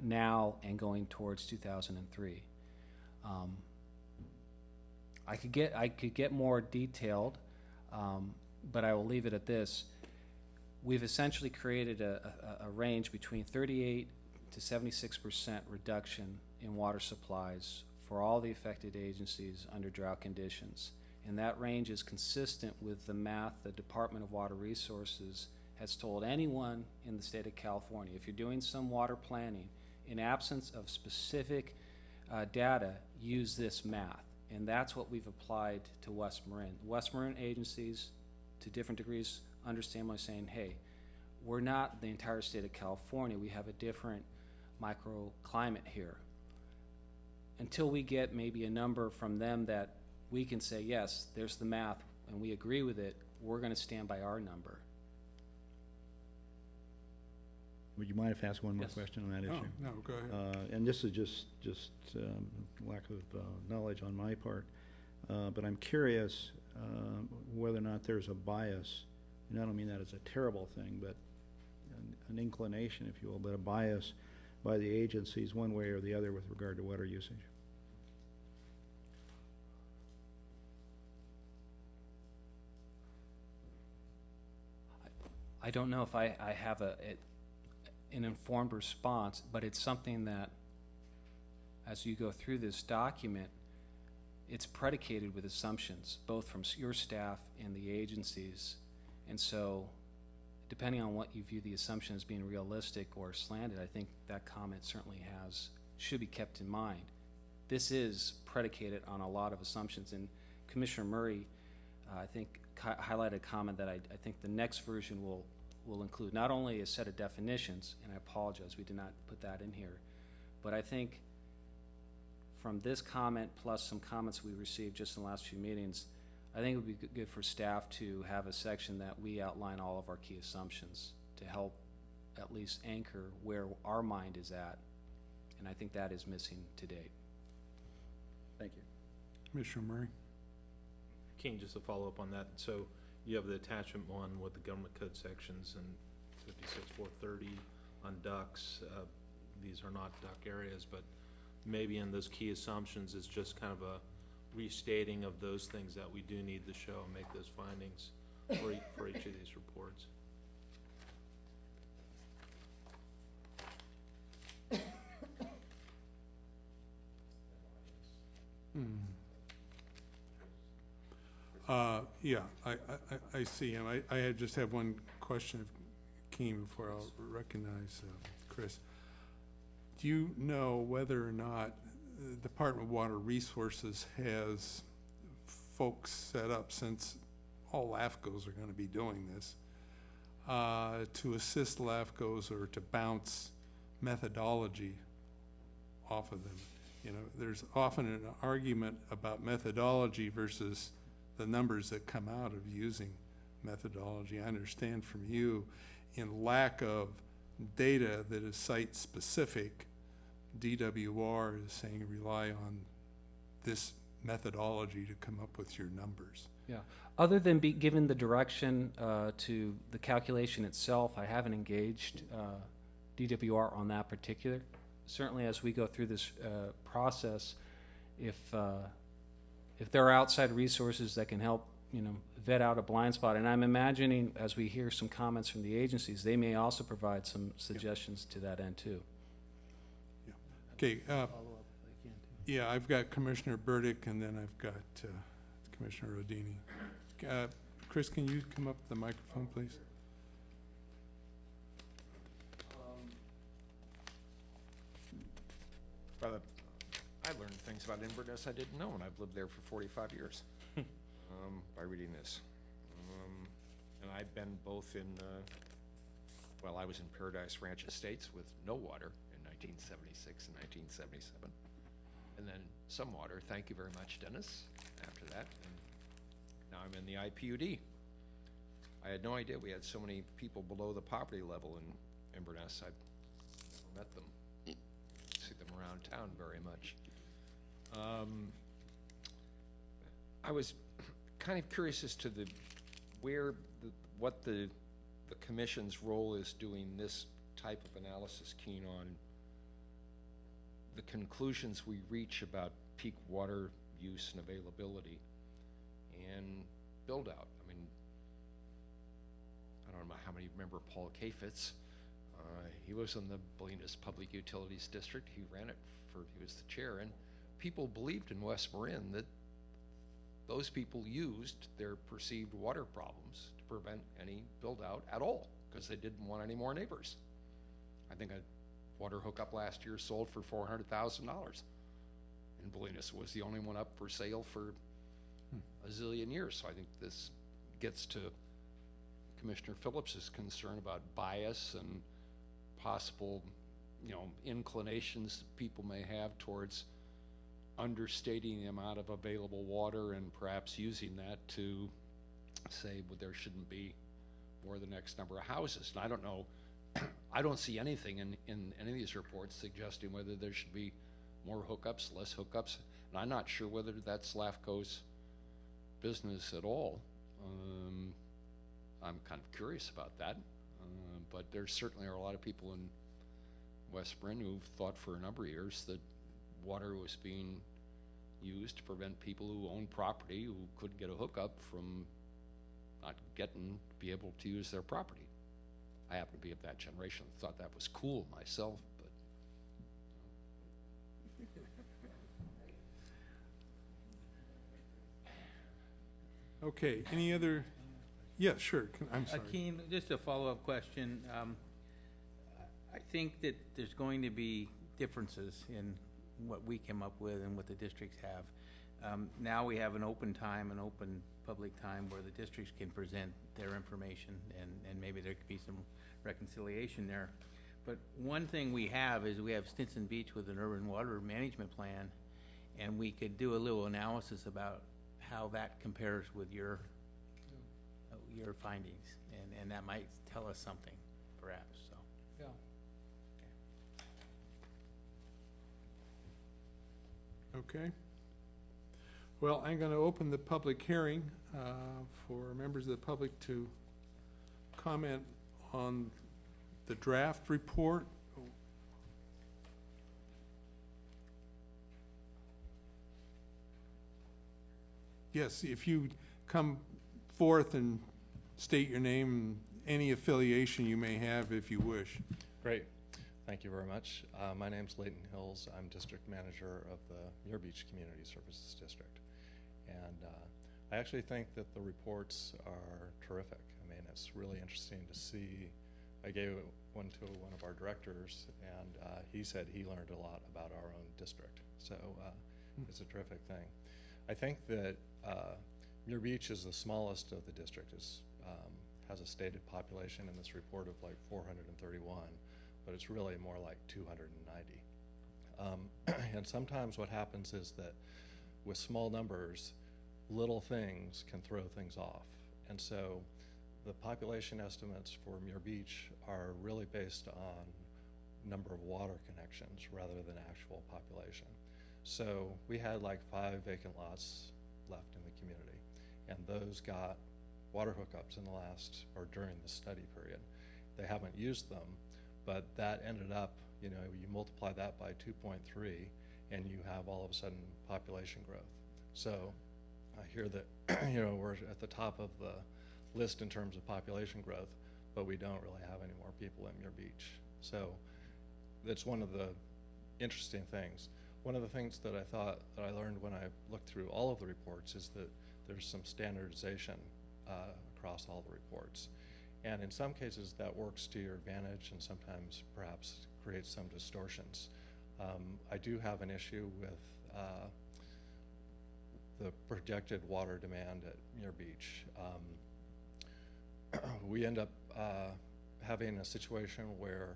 now and going towards 2003. I could get more detailed, but I will leave it at this. We've essentially created a range between 38 to 76% reduction in water supplies for all the affected agencies under drought conditions. And that range is consistent with the math the Department of Water Resources has told anyone in the state of California. If you're doing some water planning, in absence of specific data, use this math. And that's what we've applied to West Marin. West Marin agencies, to different degrees, understand by saying, hey, we're not the entire state of California. We have a different microclimate here. Until we get maybe a number from them that we can say, yes, there's the math, and we agree with it, we're going to stand by our number. Would you mind if I ask one more Yes. question on that issue? No, go ahead. And this is just lack of knowledge on my part. But I'm curious whether or not there's a bias, and I don't mean that as a terrible thing, but an inclination, if you will, but a bias by the agencies one way or the other with regard to water usage. I don't know if I have an informed response, but it's something that, as you go through this document, it's predicated with assumptions, both from your staff and the agencies. And so, depending on what you view the assumption as being realistic or slanted, I think that comment certainly should be kept in mind. This is predicated on a lot of assumptions, and Commissioner Murray, I think, highlighted a comment that I think the next version will include not only a set of definitions, and I apologize, we did not put that in here, but I think from this comment plus some comments we received just in the last few meetings, I think it would be good for staff to have a section that we outline all of our key assumptions to help at least anchor where our mind is at, and I think that is missing to date. Thank you. Commissioner Murray? Keen, just to follow up on that, so you have the attachment 1 with the government code sections and 56.430 on ducts. These are not duct areas, but maybe in those key assumptions is just kind of a restating of those things that we do need to show and make those findings for each of these reports. Yeah, I see him. I just have one question of Keem before I'll recognize Chris. Do you know whether or not the Department of Water Resources has folks set up, since all LAFCOs are going to be doing this, to assist LAFCOs or to bounce methodology off of them? You know, there's often an argument about methodology versus the numbers that come out of using methodology. I understand from you, in lack of data that is site-specific, DWR is saying rely on this methodology to come up with your numbers. Yeah. Other than be given the direction to the calculation itself, I haven't engaged DWR on that particular. Certainly, as we go through this process, if there are outside resources that can help, vet out a blind spot, and I'm imagining as we hear some comments from the agencies, they may also provide some suggestions to that end too. Yeah. Okay. Yeah, I've got Commissioner Burdick, and then I've got Commissioner Rodini. Chris, can you come up to the microphone, please? Well, I learned things about Inverness I didn't know, and I've lived there for 45 years by reading this. And I've been both in, well, I was in Paradise Ranch Estates with no water in 1976 and 1977. And then some water, thank you very much, Dennis, after that. And now I'm in the IPUD. I had no idea we had so many people below the poverty level in Inverness. I've never met them. See them around town very much. I was kind of curious as to what the commission's role is doing this type of analysis, Keen, on the conclusions we reach about peak water use and availability and build out. I mean, I don't know how many remember Paul Kafitz. He was in the Bolinas Public Utilities District. He ran it he was the chair, and people believed in West Marin that those people used their perceived water problems to prevent any build out at all because they didn't want any more neighbors. I think a water hookup last year sold for $400,000, and Bolinas was the only one up for sale for a zillion years. So I think this gets to Commissioner Phillips's concern about bias and possible, inclinations that people may have towards understating the amount of available water and perhaps using that to say, well, there shouldn't be more than X number of houses. And I don't know, I don't see anything in any of these reports suggesting whether there should be more hookups, less hookups. And I'm not sure whether that's LAFCO's business at all. I'm kind of curious about that, but there certainly are a lot of people in West Marin who've thought for a number of years that water was being used to prevent people who own property who couldn't get a hookup from not getting to be able to use their property. I happen to be of that generation. Thought that was cool myself, but Okay, any other, yeah, sure, I'm sorry. Keen, just a follow-up question. I think that there's going to be differences in what we came up with and what the districts have. Now we have an open public time where the districts can present their information, and maybe there could be some reconciliation there. But one thing we have is we have Stinson Beach with an urban water management plan, and we could do a little analysis about how that compares with your findings, and that might tell us something, perhaps, so. Yeah. Okay. Well, I'm going to open the public hearing for members of the public to comment on the draft report. Yes, if you come forth and state your name and any affiliation you may have if you wish. Great. Thank you very much. My name's Leighton Hills. I'm district manager of the Muir Beach Community Services District. And I actually think that the reports are terrific. I mean, it's really interesting to see. I gave one to one of our directors, and he said he learned a lot about our own district. So it's a terrific thing. I think that Muir Beach is the smallest of the district. It has a stated population in this report of like 431, but it's really more like 290. And sometimes what happens is that with small numbers, little things can throw things off. And so the population estimates for Muir Beach are really based on number of water connections rather than actual population. So we had like 5 vacant lots left in the community, and those got water hookups in the last, or during the study period. They haven't used them, but that ended up, you know, you multiply that by 2.3 and you have all of a sudden population growth. So I hear that, you know, we're at the top of the list in terms of population growth, but we don't really have any more people in Muir Beach. So that's one of the interesting things. One of the things that I thought that I learned when I looked through all of the reports is that there's some standardization across all the reports. And in some cases that works to your advantage, and sometimes perhaps creates some distortions. I do have an issue with the projected water demand at Muir Beach. We end up having a situation where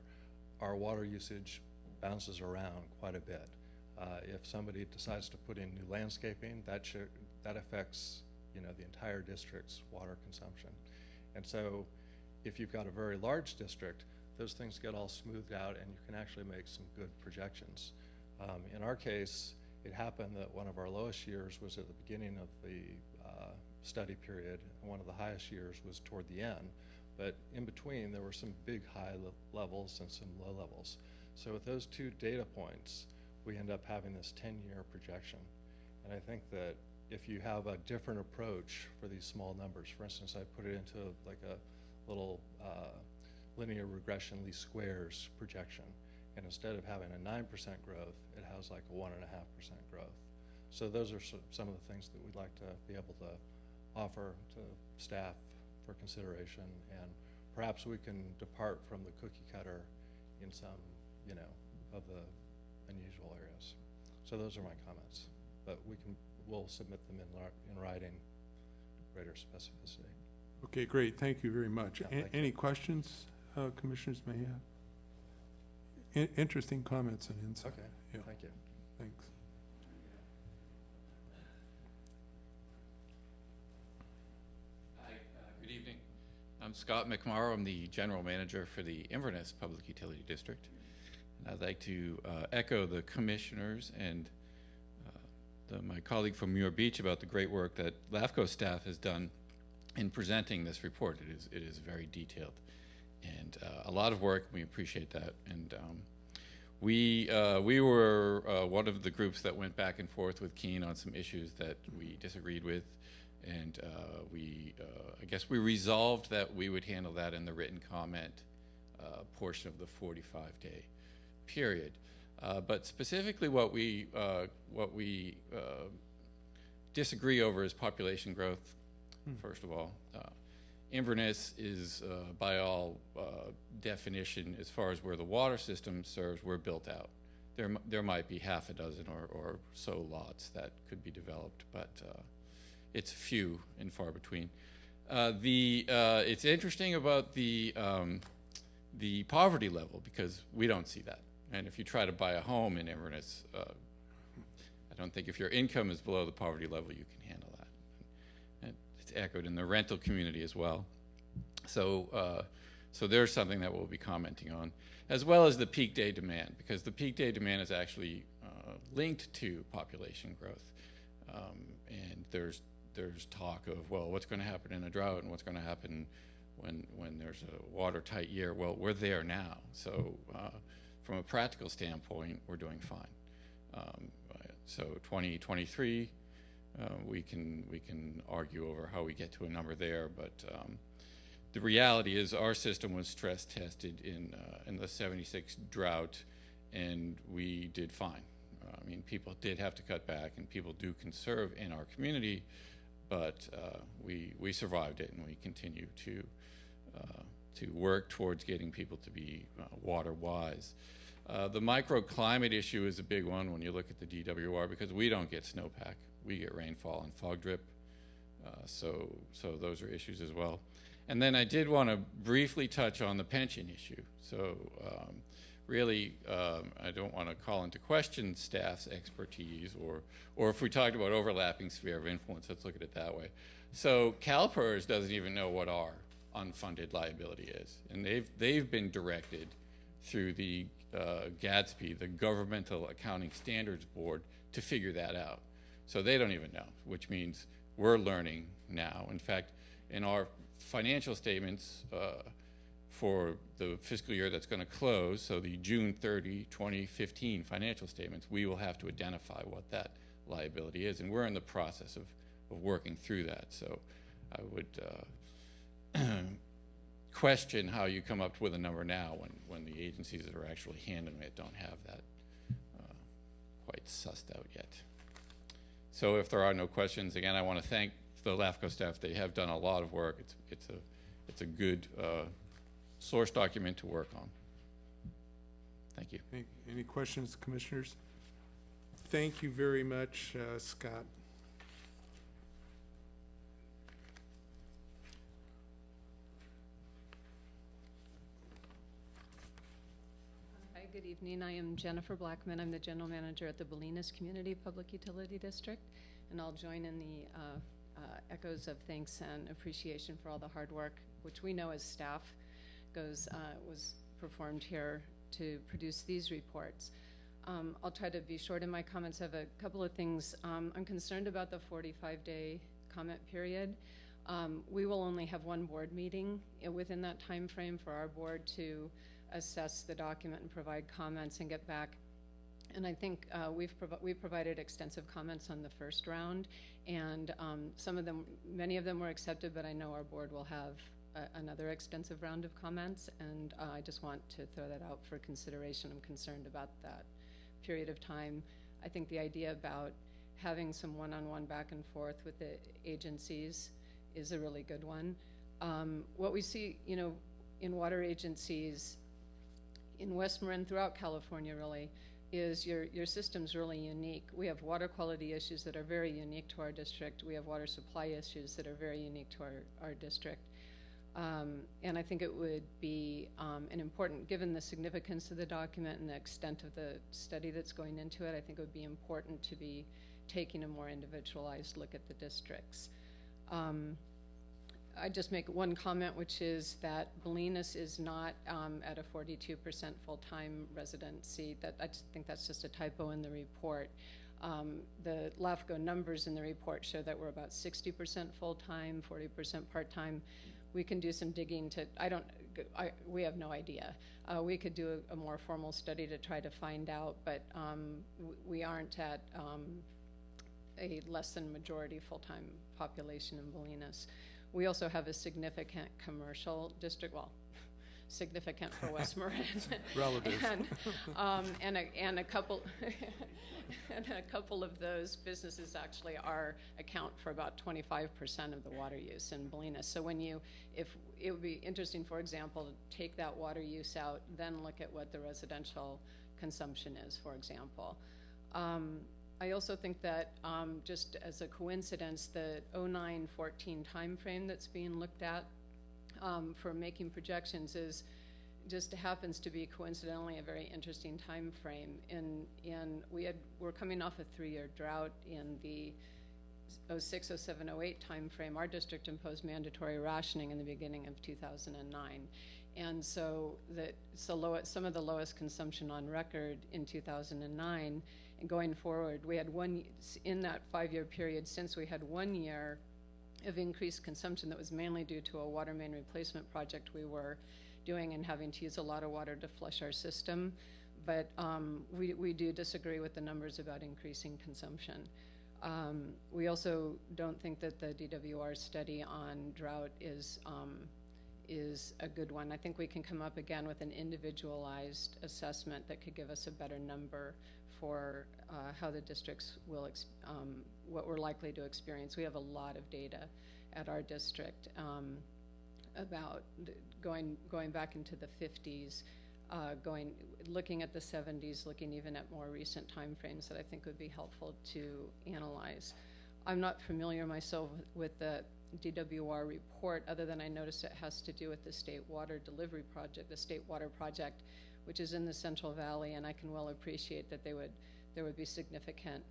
our water usage bounces around quite a bit. If somebody decides to put in new landscaping, that affects, you know, the entire district's water consumption. And so if you've got a very large district, those things get all smoothed out and you can actually make some good projections. In our case, it happened that one of our lowest years was at the beginning of the study period, and one of the highest years was toward the end. But in between, there were some big high levels and some low levels. So with those 2 data points, we end up having this 10-year projection. And I think that if you have a different approach for these small numbers, for instance, I put it into like a little linear regression least squares projection, and instead of having a 9% growth, it has like a 1.5% growth. So those are some of the things that we'd like to be able to offer to staff for consideration, and perhaps we can depart from the cookie cutter in some, you know, of the unusual areas. So those are my comments, but we'll submit them in writing, greater specificity. Okay, great, thank you very much. Yeah, thank you. Any questions commissioners may have? Interesting comments and insight. Okay, Yeah, thank you. thanks. Hi, good evening. I'm Scott McMorrow. I'm the general manager for the Inverness Public Utility District. And I'd like to echo the commissioners and my colleague from Muir Beach about the great work that LAFCO staff has done in presenting this report. It is very detailed and a lot of work. We appreciate that. And we were one of the groups that went back and forth with Keene on some issues that we disagreed with. And I guess we resolved that we would handle that in the written comment portion of the 45-day period. But specifically what we disagree over is population growth, first of all. Inverness is, by all definition, as far as where the water system serves, we're built out. There might be half a dozen or so lots that could be developed, but it's few and far between. It's interesting about the poverty level, because we don't see that. And if you try to buy a home in Inverness, I don't think if your income is below the poverty level, you can handle that. And it's echoed in the rental community as well. So, so there's something that we'll be commenting on, as well as the peak day demand, because the peak day demand is actually linked to population growth. And there's talk of, well, what's going to happen in a drought and what's going to happen when there's a watertight year. Well, we're there now. So from a practical standpoint, we're doing fine. So 2023, we can argue over how we get to a number there, but the reality is our system was stress tested in the 76 drought, and we did fine. I mean, people did have to cut back, and people do conserve in our community, but we survived it, and we continue to work towards getting people to be water wise. The microclimate issue is a big one when you look at the DWR, because we don't get snowpack. We get rainfall and fog drip. So those are issues as well. And then I did want to briefly touch on the pension issue. So really, I don't want to call into question staff's expertise, or if we talked about overlapping sphere of influence, let's look at it that way. So CalPERS doesn't even know what our unfunded liability is. And they've been directed through the GADSP, the Governmental Accounting Standards Board, to figure that out. So they don't even know, which means we're learning now. In fact, in our financial statements for the fiscal year that's going to close, so the June 30, 2015 financial statements, we will have to identify what that liability is. And we're in the process of working through that. So I would question how you come up with a number now when the agencies that are actually handling it don't have that quite sussed out yet. So if there are no questions, again, I want to thank the LAFCO staff. They have done a lot of work. It's a good source document to work on. Thank you. Any questions, commissioners? Thank you very much, Scott. Hi, good evening. I am Jennifer Blackman. I'm the general manager at the Bolinas Community Public Utility District, and I'll join in the echoes of thanks and appreciation for all the hard work, which we know as staff was performed here to produce these reports. I'll try to be short in my comments. I have a couple of things. I'm concerned about the 45-day comment period. We will only have one board meeting within that time frame for our board to assess the document and provide comments and get back. And I think we've provided extensive comments on the first round, and many of them were accepted, but I know our board will have another extensive round of comments, and I just want to throw that out for consideration. I'm concerned about that period of time. I think the idea about having some one-on-one back and forth with the agencies is a really good one. What we see, in water agencies in West Marin, throughout California really, is your system's really unique. We have water quality issues that are very unique to our district. We have water supply issues that are very unique to our district. And I think it would be an important, given the significance of the document and the extent of the study that's going into it, I think it would be important to be taking a more individualized look at the districts. I just make one comment, which is that Bolinas is not at a 42% full-time residency. I just think that's just a typo in the report. The LAFCO numbers in the report show that we're about 60% full-time, 40% part-time. We can do some digging to, we have no idea. We could do a more formal study to try to find out, but we aren't at a less than majority full-time population in Bolinas. We also have a significant commercial district, well, significant for West Marin. Relative. And a couple and a couple of those businesses actually account for about 25% of the water use in Bolinas. So if it would be interesting, for example, to take that water use out, then look at what the residential consumption is, for example. I also think that just as a coincidence, the 09-14 timeframe that's being looked at for making projections just happens to be coincidentally a very interesting time frame. We're coming off a 3-year drought in the 06, 07, 08 time frame. Our district imposed mandatory rationing in the beginning of 2009. And so some of the lowest consumption on record in 2009. And going forward, we had in that 5-year period, since we had 1 year of increased consumption that was mainly due to a water main replacement project we were doing and having to use a lot of water to flush our system. But we do disagree with the numbers about increasing consumption. We also don't think that the DWR study on drought is a good one. I think we can come up again with an individualized assessment that could give us a better number for how the districts will, what we're likely to experience. We have a lot of data at our district about going back into the 50s, looking at the 70s, looking even at more recent time frames that I think would be helpful to analyze. I'm not familiar myself with the DWR report, other than I noticed it has to do with the state water delivery project, the state water project, which is in the Central Valley, and I can well appreciate that there would be significant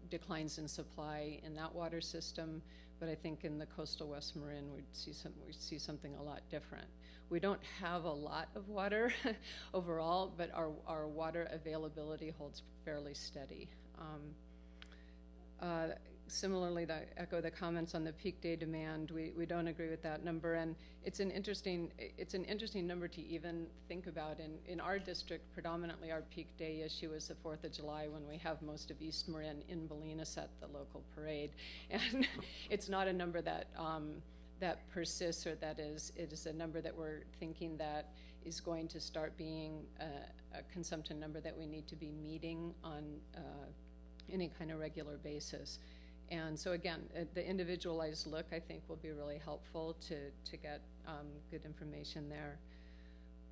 declines in supply in that water system. But I think in the coastal West Marin we'd see something a lot different. We don't have a lot of water overall, but our water availability holds fairly steady. Similarly, to echo the comments on the peak day demand, we don't agree with that number, and it's an interesting number to even think about. In our district, predominantly our peak day issue is the 4th of July, when we have most of East Marin in Bolinas at the local parade, and it's not a number that persists, or it is a number that we're thinking that is going to start being a consumption number that we need to be meeting on any kind of regular basis. And so again, the individualized look, I think, will be really helpful to get good information there.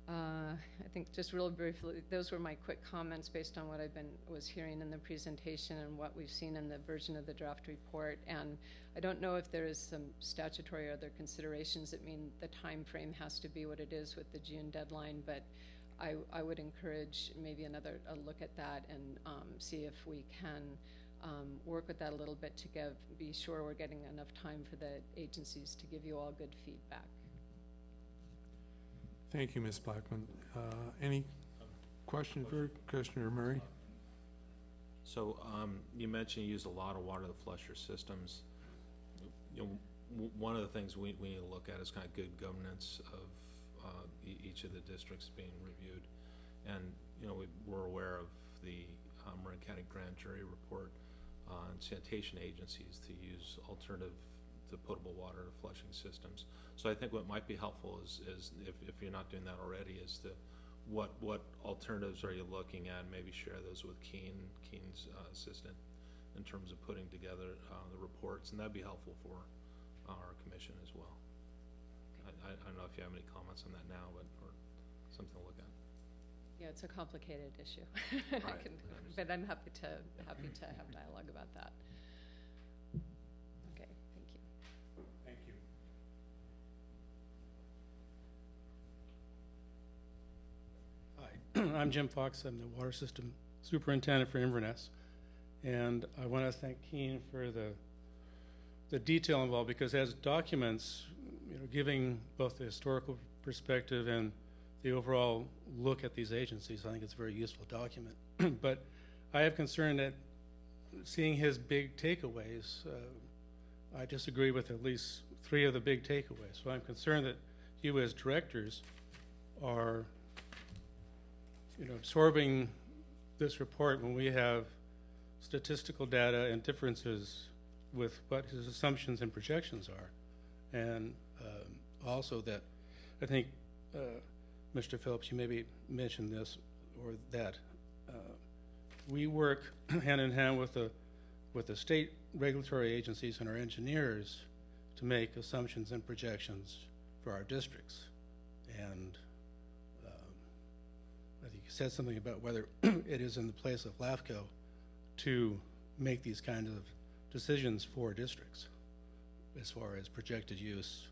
I think just real briefly, those were my quick comments based on what I was hearing in the presentation and what we've seen in the version of the draft report. And I don't know if there is some statutory or other considerations that mean the time frame has to be what it is with the June deadline, but I would encourage maybe a look at that and see if we can work with that a little bit to be sure we're getting enough time for the agencies to give you all good feedback. Thank you, Ms. Blackman. Any question for Commissioner Murray? So you mentioned you use a lot of water to flush your systems. One of the things we need to look at is kind of good governance of each of the districts being reviewed. And we're aware of the Marin County Grand Jury report on sanitation agencies to use alternative to potable water flushing systems. So I think what might be helpful is if you're not doing that already, is to what alternatives are you looking at? Maybe share those with Keen's assistant in terms of putting together the reports, and that'd be helpful for our commission as well. I don't know if you have any comments on that now, or something to look at. Yeah, it's a complicated issue. Right. But I'm happy to have dialogue about that. Okay, thank you. Thank you. Hi, I'm Jim Fox. I'm the Water System Superintendent for Inverness. And I want to thank Keen for the detail involved, because as documents, giving both the historical perspective and the overall look at these agencies, I think it's a very useful document. But I have concern that seeing his big takeaways, I disagree with at least 3 of the big takeaways. So I'm concerned that you as directors are, absorbing this report when we have statistical data and differences with what his assumptions and projections are. And also that, I think, Mr. Phillips, you maybe mentioned this or that, we work hand in hand with the state regulatory agencies and our engineers to make assumptions and projections for our districts. And I think you said something about whether it is in the place of LAFCO to make these kind of decisions for districts as far as projected use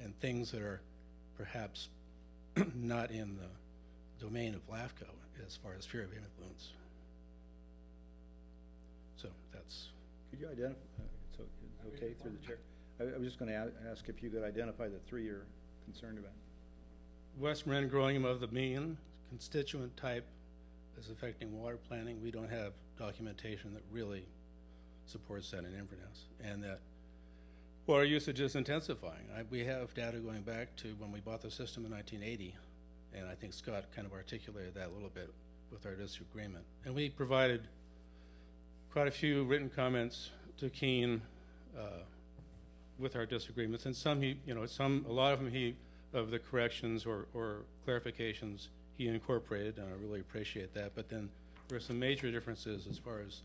and things that are perhaps not in the domain of LAFCO as far as sphere of influence. So that's. Could you identify, it's okay through the chair? I was just going to ask if you could identify the 3 you're concerned about. West Marin growing above the mean constituent type is affecting water planning. We don't have documentation that really supports that in Inverness, and that water usage is intensifying. We have data going back to when we bought the system in 1980, and I think Scott kind of articulated that a little bit with our disagreement. And we provided quite a few written comments to Keene with our disagreements, and some a lot of them of the corrections or clarifications he incorporated, and I really appreciate that. But then there are some major differences as far as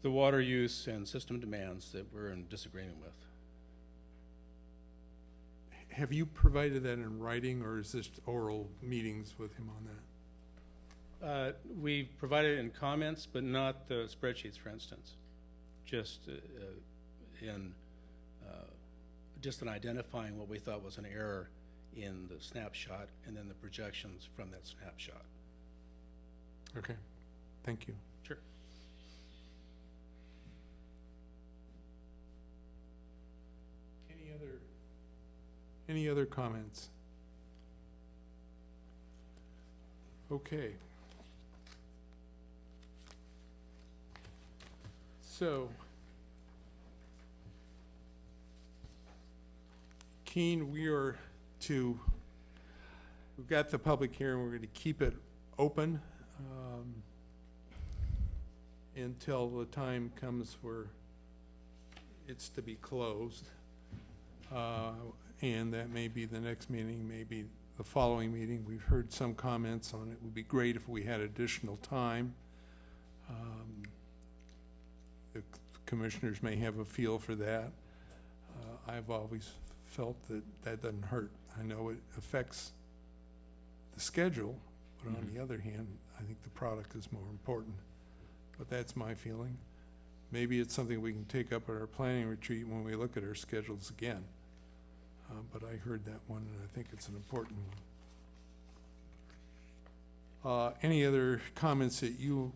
the water use and system demands that we're in disagreement with. Have you provided that in writing, or is this oral meetings with him on that? We provided it in comments, but not the spreadsheets, for instance. Just in identifying what we thought was an error in the snapshot, and then the projections from that snapshot. Okay, thank you. Sure. Any other comments? Okay. So, Keene, we've got the public hearing, we're going to keep it open until the time comes where it's to be closed. And that may be the next meeting, maybe the following meeting. We've heard some comments on it. It would be great if we had additional time. The commissioners may have a feel for that. I've always felt that doesn't hurt. I know it affects the schedule, but on the other hand, I think the product is more important. But that's my feeling. Maybe it's something we can take up at our planning retreat when we look at our schedules again. But I heard that one, and I think it's an important one. Any other comments that you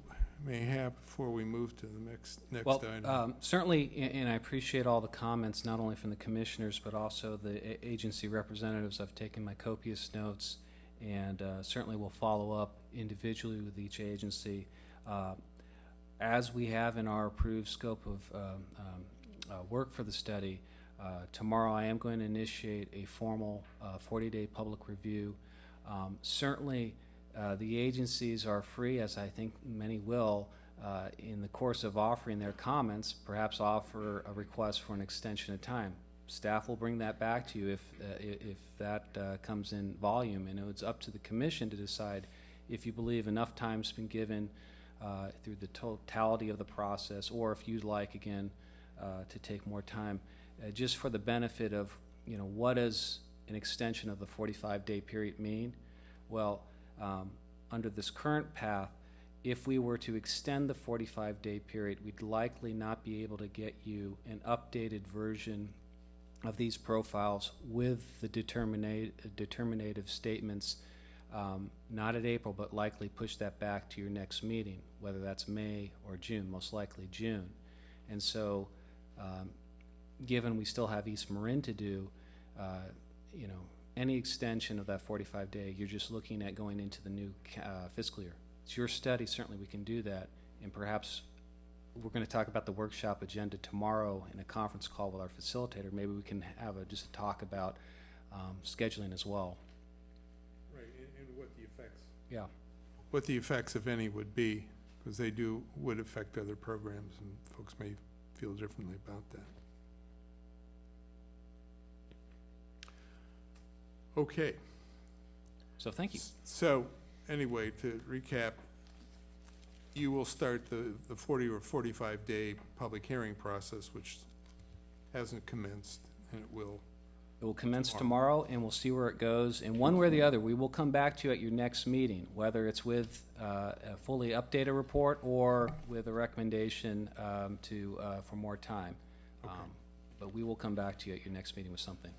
may have before we move to the next item? Certainly, and I appreciate all the comments, not only from the commissioners, but also the agency representatives. I've taken my copious notes, and certainly will follow up individually with each agency. As we have in our approved scope of work for the study, tomorrow I am going to initiate a formal 40-day public review. Certainly the agencies are free, as I think many will, in the course of offering their comments, perhaps offer a request for an extension of time. Staff will bring that back to you if that comes in volume, and it's up to the commission to decide if you believe enough time's been given through the totality of the process, or if you'd like, again, to take more time. Just for the benefit of, what does an extension of the 45-day period mean? Well, under this current path, if we were to extend the 45-day period, we'd likely not be able to get you an updated version of these profiles with the determinative statements, not at April, but likely push that back to your next meeting, whether that's May or June, most likely June. And so, given we still have East Marin to do, any extension of that 45-day, you're just looking at going into the new fiscal year. it's your study, certainly we can do that. And perhaps we're going to talk about the workshop agenda tomorrow in a conference call with our facilitator. Maybe we can have just a talk about scheduling as well. Right, and what the effects. Yeah. What the effects, if any, would be, because they would affect other programs, and folks may feel differently about that. Okay. So thank you. So, anyway, to recap, you will start the 40 or 45-day public hearing process, which hasn't commenced, and it will. It will commence tomorrow, and we'll see where it goes. And one way or the other, we will come back to you at your next meeting, whether it's with a fully updated report or with a recommendation for more time. Okay. But we will come back to you at your next meeting with something.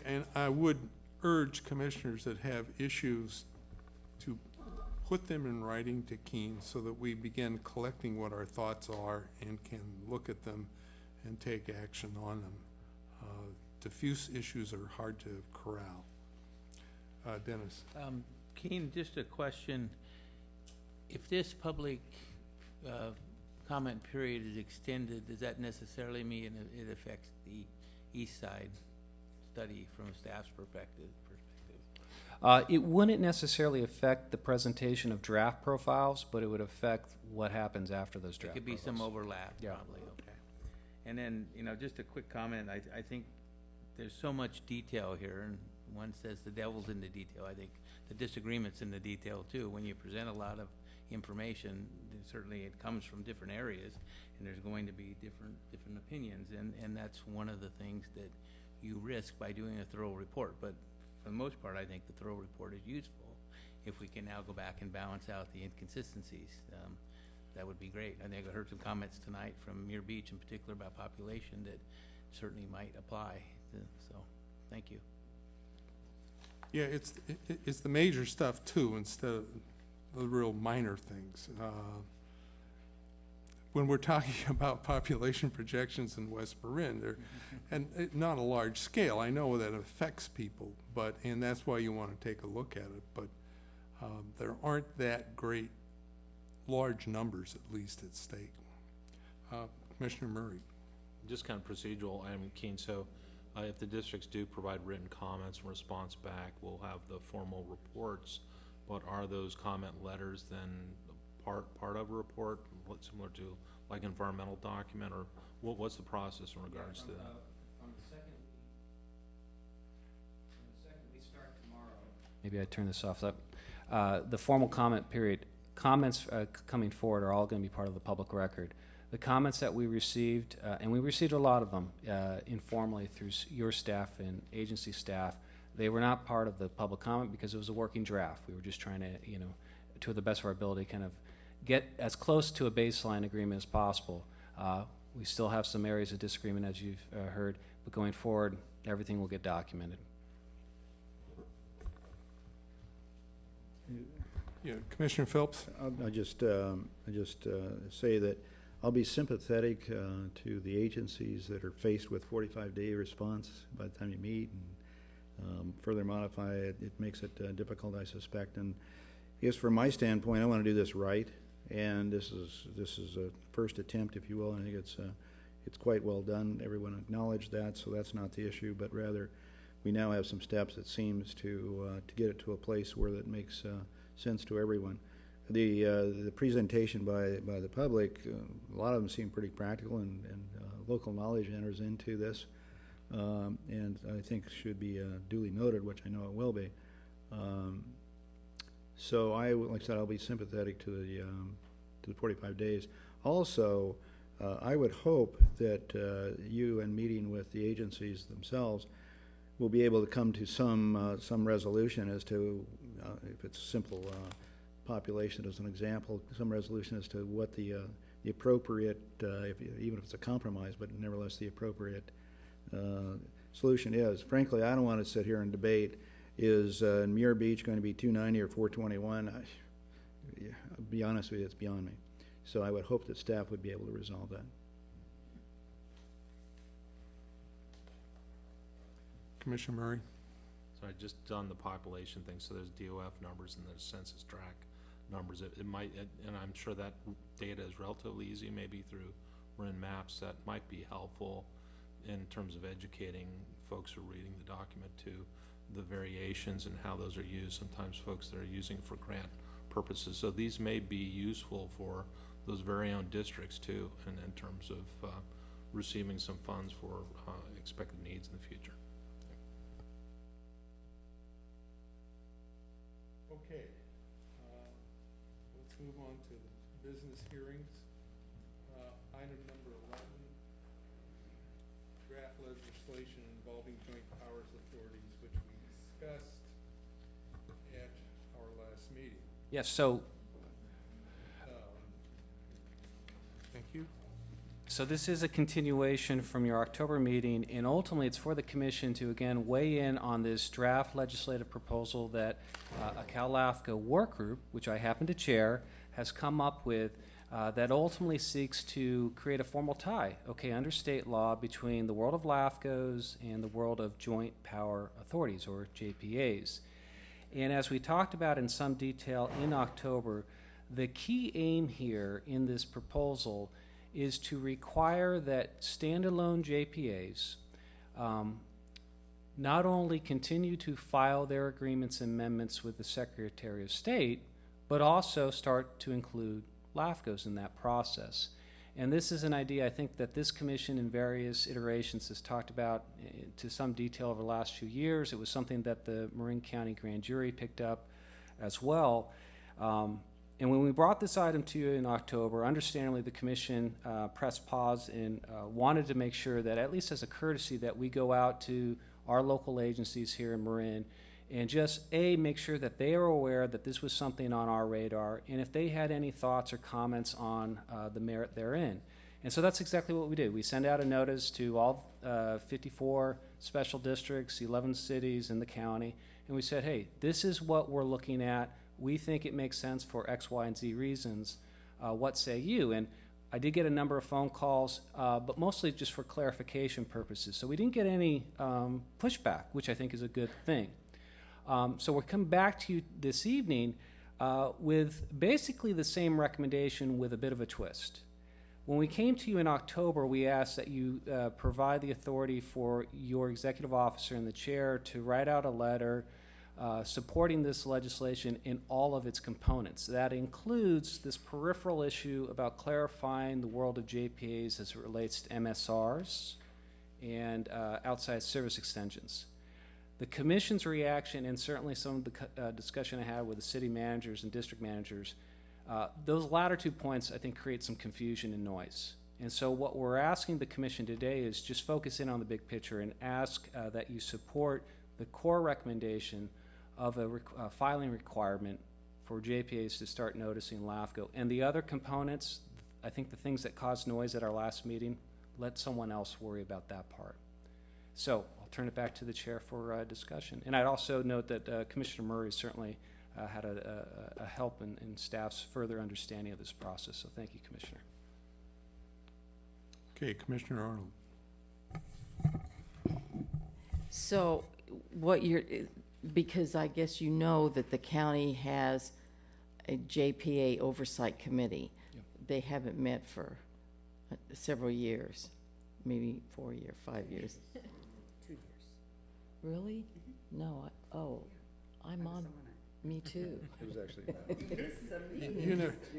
And I would urge commissioners that have issues to put them in writing to Keene so that we begin collecting what our thoughts are and can look at them and take action on them. Diffuse issues are hard to corral. Dennis. Keene, just a question. If this public comment period is extended, does that necessarily mean it affects the east side study from a staff's perspective? It wouldn't necessarily affect the presentation of draft profiles, but it would affect what happens after those draft There could be profiles. some overlap, Yeah. probably, okay. And then, just a quick comment, I think there's so much detail here, and one says the devil's in the detail. I think the disagreement's in the detail, too. When you present a lot of information, then certainly it comes from different areas, and there's going to be different opinions, and that's one of the things that you risk by doing a thorough report. But for the most part, I think the thorough report is useful. If we can now go back and balance out the inconsistencies, that would be great. I think I heard some comments tonight from Muir Beach in particular about population that certainly might apply. So, thank you. Yeah, it's the major stuff too, instead of the real minor things. When we're talking about population projections in West Marin, and not a large scale, I know that affects people, and that's why you want to take a look at it, but there aren't that great large numbers, at least, at stake. Commissioner Murray. Just kind of procedural, I'm keen, so if the districts do provide written comments and response back, we'll have the formal reports, but are those comment letters then part of a report, similar to like environmental document, or what's the process in regards to that? From the second we start tomorrow. Maybe I turn this off. The formal comment period, comments coming forward are all going to be part of the public record. The comments that we received, and we received a lot of them informally through your staff and agency staff, they were not part of the public comment because it was a working draft. We were just trying to, to the best of our ability, kind of get as close to a baseline agreement as possible. We still have some areas of disagreement, as you've heard, but going forward, everything will get documented. Yeah, Commissioner Phelps. I'll just say that I'll be sympathetic to the agencies that are faced with 45-day response by the time you meet, and further modify it. It makes it difficult, I suspect. And I guess from my standpoint, I want to do this right, and this is a first attempt, if you will. And I think it's quite well done. Everyone acknowledged that, so that's not the issue. But rather, we now have some steps, it seems, to get it to a place where that makes sense to everyone. The presentation by the public, a lot of them seem pretty practical, and local knowledge enters into this, and I think should be duly noted, which I know it will be. So like I said, I'll be sympathetic to the 45 days. Also, I would hope that you, in meeting with the agencies themselves, will be able to come to some resolution as to, if it's simple population as an example, some resolution as to what the appropriate, even if it's a compromise, but nevertheless the appropriate solution is. Frankly, I don't want to sit here and debate, is Muir Beach going to be 290 or 421? I'll be honest with you, it's beyond me. So I would hope that staff would be able to resolve that. Commissioner Murray. Sorry, just on the population thing, so there's DOF numbers and there's census tract numbers. It might, and I'm sure that data is relatively easy, maybe through Marin Maps, that might be helpful in terms of educating folks who are reading the document to the variations and how those are used. Sometimes folks that are using it for grant purposes. So these may be useful for those very own districts too, and in terms of receiving some funds for expected needs in the future. Okay, let's move on to the business hearings. Item number 11, draft legislation involving joint powers authorities, which we discussed at our last meeting. Yes, so Thank you. So this is a continuation from your October meeting, and ultimately it's for the commission to again weigh in on this draft legislative proposal that a Cal LAFCO work group, which I happen to chair, has come up with that ultimately seeks to create a formal tie, under state law between the world of LAFCOs and the world of joint power authorities, or JPAs. And as we talked about in some detail in October, the key aim here in this proposal is to require that standalone JPAs not only continue to file their agreements and amendments with the Secretary of State, but also start to include LAFCOs in that process. And this is an idea I think that this commission in various iterations has talked about to some detail over the last few years. It was something that the Marin County Grand Jury picked up as well. And when we brought this item to you in October, understandably the commission pressed pause and wanted to make sure that, at least as a courtesy, that we go out to our local agencies here in Marin and just make sure that they are aware that this was something on our radar, and if they had any thoughts or comments on the merit therein. And so that's exactly what we did. We sent out a notice to all 54 special districts, 11 cities in the county, and we said, hey, this is what we're looking at. We think it makes sense for X, Y, and Z reasons. What say you? And I did get a number of phone calls, but mostly just for clarification purposes. So we didn't get any pushback, which I think is a good thing. So we're coming back to you this evening with basically the same recommendation with a bit of a twist. When we came to you in October, we asked that you provide the authority for your executive officer and the chair to write out a letter supporting this legislation in all of its components. That includes this peripheral issue about clarifying the world of JPAs as it relates to MSRs and outside service extensions. The commission's reaction, and certainly some of the discussion I had with the city managers and district managers, those latter 2 points I think create some confusion and noise. And so what we're asking the commission today is just focus in on the big picture and ask that you support the core recommendation of a filing requirement for JPAs to start noticing LAFCO. And the other components, I think the things that caused noise at our last meeting, let someone else worry about that part. So I'll turn it back to the chair for discussion. And I'd also note that Commissioner Murray certainly had a help in staff's further understanding of this process. So thank you, Commissioner. Okay, Commissioner Arnold. So what you're, because I guess you know that the county has a JPA oversight committee. Yep. They haven't met for several years, maybe 4 years, 5 years. 2 years. Really? No, I'm on, me too. It was actually,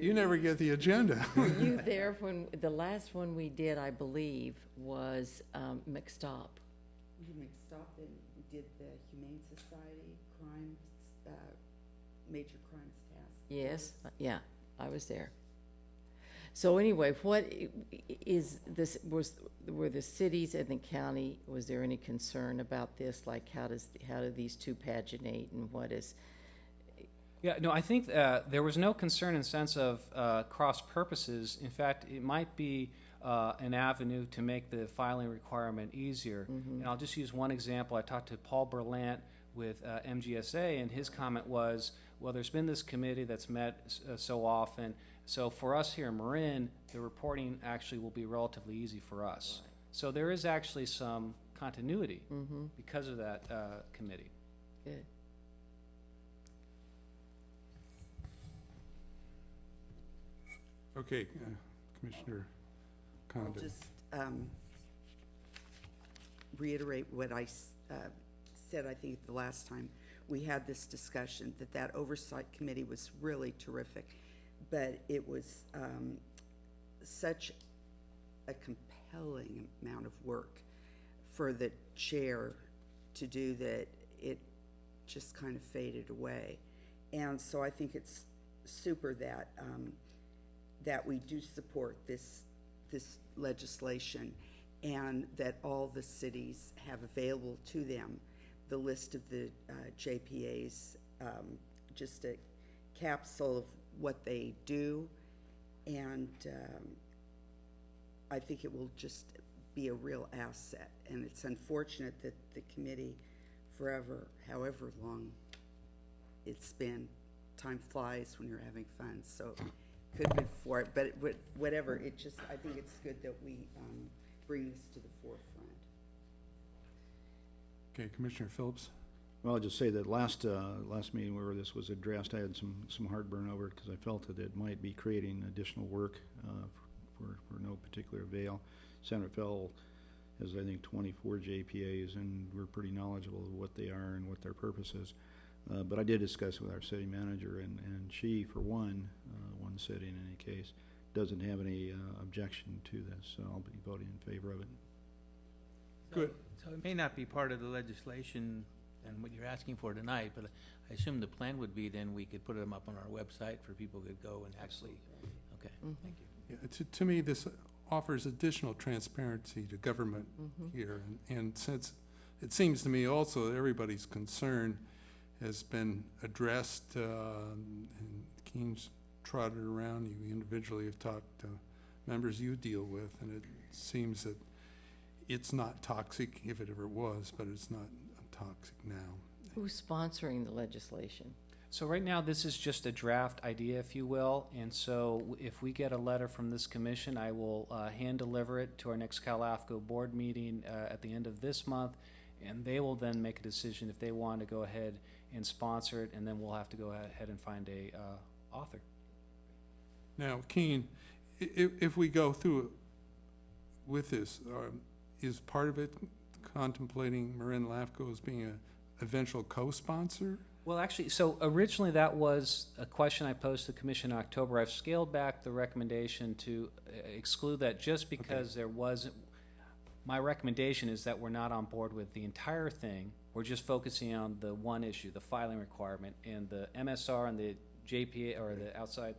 You never get the agenda. Were you there when, the last one we did, I believe, was McStop? You mixed up and did the Humane Society crimes, major crimes task. Yes, yeah, I was there. So anyway, what is this, were the cities and the county, was there any concern about this? Like how do these two paginate, and what is? Yeah, no, I think there was no concern in the sense of cross purposes. In fact, it might be an avenue to make the filing requirement easier. Mm-hmm. And I'll just use one example. I talked to Paul Berlant with MGSA, and his comment was, well, there's been this committee that's met so often, so for us here in Marin, the reporting actually will be relatively easy for us. Right. So there is actually some continuity because of that committee. Good. Okay, Commissioner I'll Condon. just reiterate what I said, I think, the last time we had this discussion, that oversight committee was really terrific. But it was such a compelling amount of work for the chair to do that it just kind of faded away. And so I think it's super that that we do support this legislation, and that all the cities have available to them the list of the JPAs, just a capsule of what they do, and I think it will just be a real asset. And it's unfortunate that the committee, however long it's been, time flies when you're having fun, so could have been for it, but whatever, I think it's good that we bring this to the forefront. Okay, Commissioner Phillips. Well, I'll just say that last meeting where this was addressed, I had some heartburn over it because I felt that it might be creating additional work for no particular avail. Senator Fell has, I think, 24 JPAs, and we're pretty knowledgeable of what they are and what their purpose is. But I did discuss it with our city manager, and she, for one city in any case, doesn't have any objection to this, so I'll be voting in favor of it. Good. So it may not be part of the legislation and what you're asking for tonight, but I assume the plan would be then we could put them up on our website for people to go and actually, okay, thank you. Yeah, to me, this offers additional transparency to government here. And since it seems to me also that everybody's concern has been addressed, and Keen's trotted around, you individually have talked to members you deal with, and it seems that it's not toxic, if it ever was, but it's not toxic now. Who's sponsoring the legislation? So right now, this is just a draft idea, if you will, and so if we get a letter from this commission, I will hand deliver it to our next Cal LAFCO board meeting at the end of this month, and they will then make a decision if they want to go ahead and sponsor it, and then we'll have to go ahead and find a author. Now, Keen, if we go through with this, is part of it contemplating Marin LAFCO as being an eventual co-sponsor? Well, actually, so originally that was a question I posed to the commission in October. I've scaled back the recommendation to exclude that just because there wasn't. My recommendation is that we're not on board with the entire thing. We're just focusing on the one issue, the filing requirement, and the MSR and the JPA or the outside,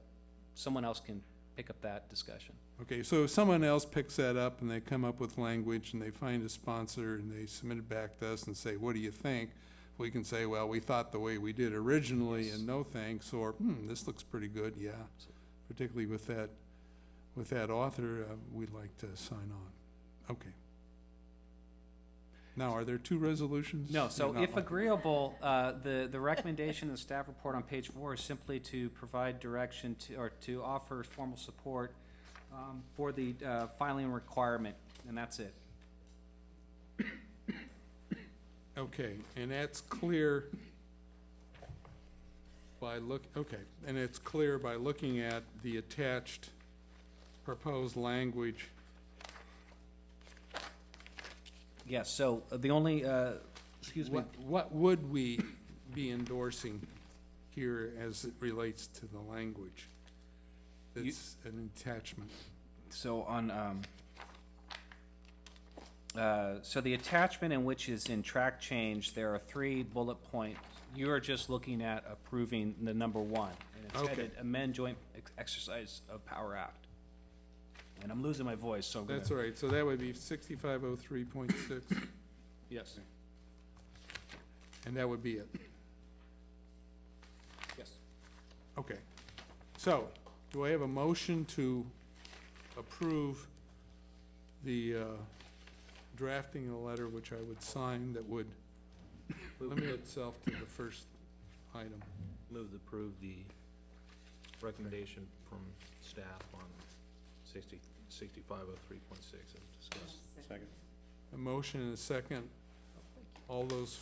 someone else can pick up that discussion. Okay, so if someone else picks that up and they come up with language and they find a sponsor and they submit it back to us and say, what do you think? We can say, well, we thought the way we did originally and no thanks, or this looks pretty good, yeah. Particularly with that author, we'd like to sign on. Okay. Now, are there two resolutions? No, so Not if like- agreeable, the recommendation in the staff report on page 4 is simply to provide direction to, or to offer formal support for the filing requirement, and that's it. Okay, and that's clear by and it's clear by looking at the attached proposed language. Yes, so the only, excuse me. What would we be endorsing here as it relates to the language? That's an attachment. So on, so the attachment in which is in track change, there are 3 bullet points. You are just looking at approving the number 1. And it's headed Amend Joint Exercise of Power Act. And I'm losing my voice, so. That's all right, so that would be 6503.6, Yes. and that would be it. Yes. Okay, so, do I have a motion to approve the drafting of a letter which I would sign that would limit itself to the first item? Move to approve the recommendation from staff on 6503.6 as discussed. Second. A motion and a second. All those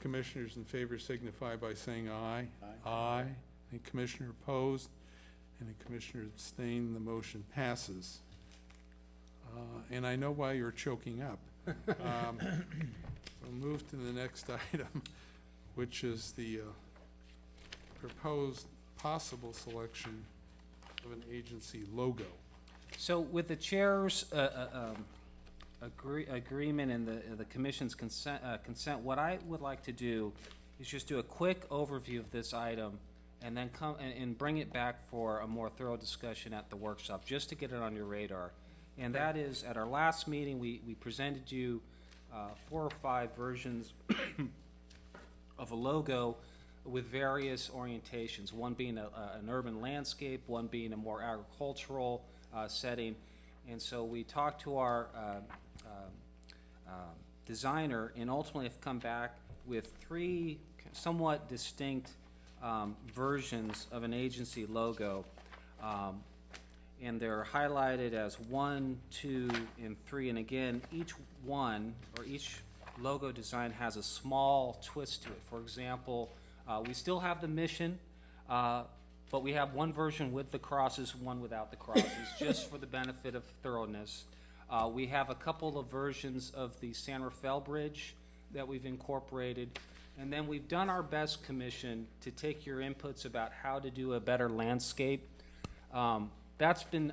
commissioners in favor signify by saying aye. Aye. Aye. Any commissioner opposed? And the commissioner abstained, the motion passes. And I know why you're choking up. We'll move to the next item, which is the proposed possible selection of an agency logo. So with the chair's agreement and the commission's consent, what I would like to do is just do a quick overview of this item and then come and bring it back for a more thorough discussion at the workshop, just to get it on your radar. And that is, at our last meeting, we presented you 4 or 5 versions of a logo with various orientations, one being an urban landscape, one being a more agricultural setting. And so we talked to our designer and ultimately have come back with 3 somewhat distinct versions of an agency logo. And they're highlighted as 1, 2, and 3. And again, each one, or each logo design has a small twist to it. For example, we still have the mission, but we have one version with the crosses, one without the crosses, just for the benefit of thoroughness. We have a couple of versions of the San Rafael Bridge that we've incorporated. And then we've done our best, Commission, to take your inputs about how to do a better landscape. That's been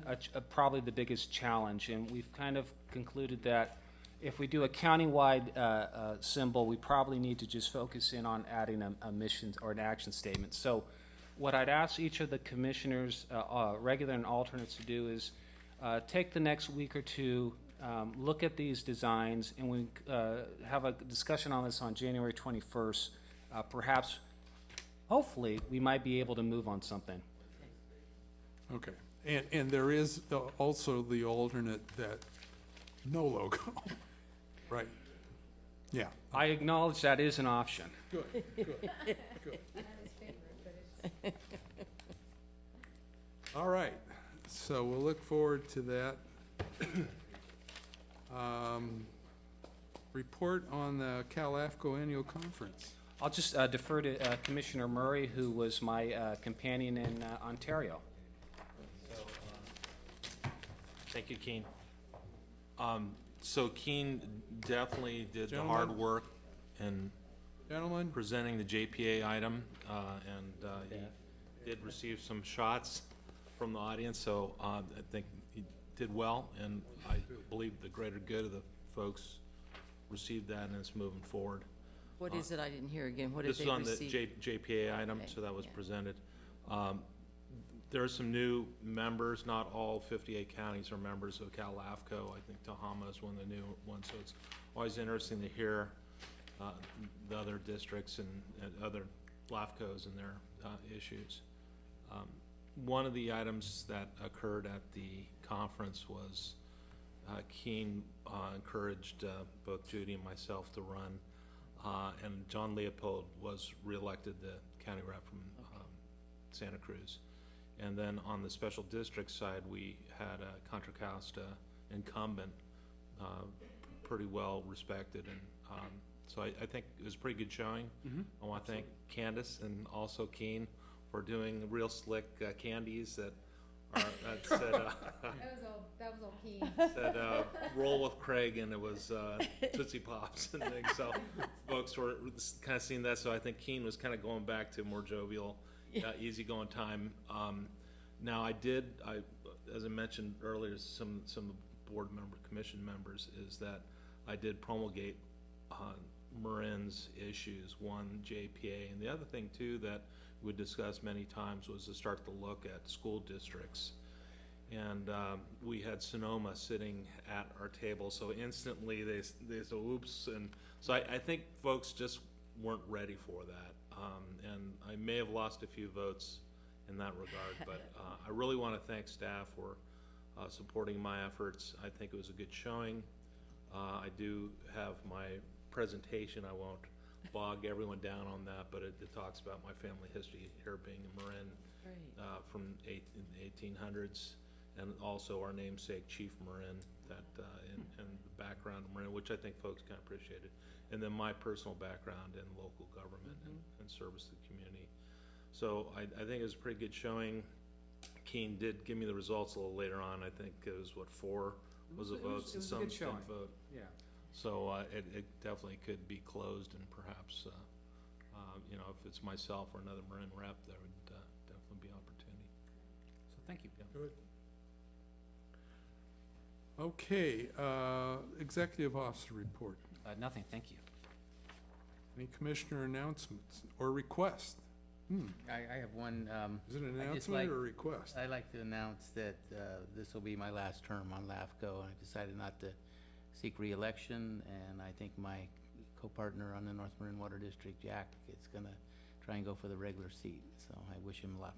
probably the biggest challenge, and we've kind of concluded that if we do a countywide symbol, we probably need to just focus in on adding a mission or an action statement. So what I'd ask each of the commissioners, regular and alternates, to do is take the next week or two, look at these designs, and we have a discussion on this on January 21st. Perhaps, hopefully, we might be able to move on something. Okay. And there is also the alternate that no logo. Right. Yeah. I acknowledge that is an option. Good, good, good. All right. So we'll look forward to that. Report on the Cal LAFCO annual conference. I'll just defer to Commissioner Murray, who was my companion in Ontario. Thank you, Keen. So Keen definitely did the hard Gentlemen. work in Gentlemen, presenting the JPA item, and he did receive some shots from the audience, so I think he did well, and I believe the greater good of the folks received that, and it's moving forward. What is it? I didn't hear again. What did This is they on the receive? JPA item, Okay, so that was yeah. presented. There are some new members. Not all 58 counties are members of Cal LAFCO. I think Tahoma is one of the new ones, so it's always interesting to hear the other districts and other LAFCOs and their issues. One of the items that occurred at the conference was Keene encouraged both Judy and myself to run, and John Leopold was reelected the county rep from Santa Cruz. And then on the special district side, we had a Contra Costa incumbent, pretty well respected, and so I think it was a pretty good showing. I want to thank Candace and also Keene for doing real slick candies that are, that said, That was all Keen. said roll with Craig, and it was Tootsie Pops and things. So folks were kind of seeing that. So I think Keene was kind of going back to more jovial, easygoing time. Now as I mentioned earlier, some board member, commission members, is that I did promulgate Marin's issues, one JPA, and the other thing too that we discussed many times was to start to look at school districts. And we had Sonoma sitting at our table, so instantly they said, oops. And so I think folks just weren't ready for that. And I may have lost a few votes in that regard, but I really want to thank staff for supporting my efforts. I think it was a good showing. I do have my presentation. I won't bog everyone down on that, but it talks about my family history here being in Marin from the 1800s, and also our namesake Chief Marin, that and the background of Marin, which I think folks kind of appreciated, and then my personal background in local government and service to the community. So I think it was a pretty good showing. Keene did give me the results a little later on. I think it was, what, 4 was the votes and some didn't vote. Yeah. So it definitely could be closed, and perhaps, you know, if it's myself or another Marin rep, there would definitely be opportunity. So thank you. Good. Okay, executive officer report. Nothing, thank you. Any commissioner announcements or requests? I have one, Is it an I just announcement like- or a request? I'd like to announce that this will be my last term on LAFCO. I decided not to seek reelection, and I think my co-partner on the North Marin Water District, Jack, is gonna try and go for the regular seat, so I wish him luck.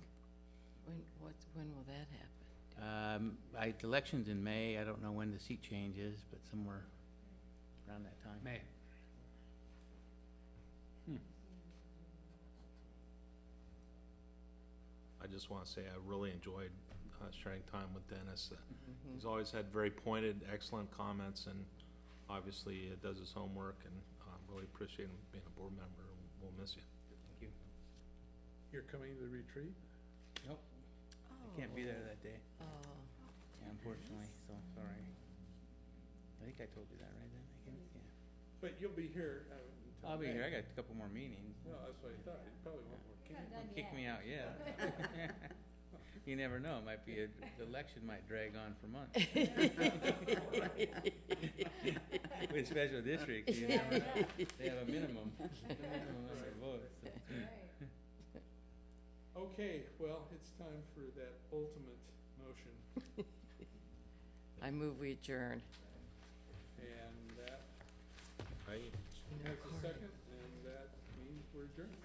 When will that happen? Election's in May. I don't know when the seat change is, but somewhere around that time. May. I just want to say I really enjoyed sharing time with Dennis. He's always had very pointed, excellent comments, and obviously does his homework, and really appreciate him being a board member. We'll miss you. Thank you. You're coming to the retreat? Nope, I can't be there that day, unfortunately, so sorry. I think I told you that, right, then? I guess, yeah. But you'll be here. I'll be here. I got a couple more meetings. No, that's what I thought. You probably want more. Don't kick me out yet. You never know, it might be, the election might drag on for months. With special districts, you know, they have a minimum number of votes. So. Okay, well, it's time for that ultimate motion, I move we adjourn. and that Right. has a second, and that means we're adjourned.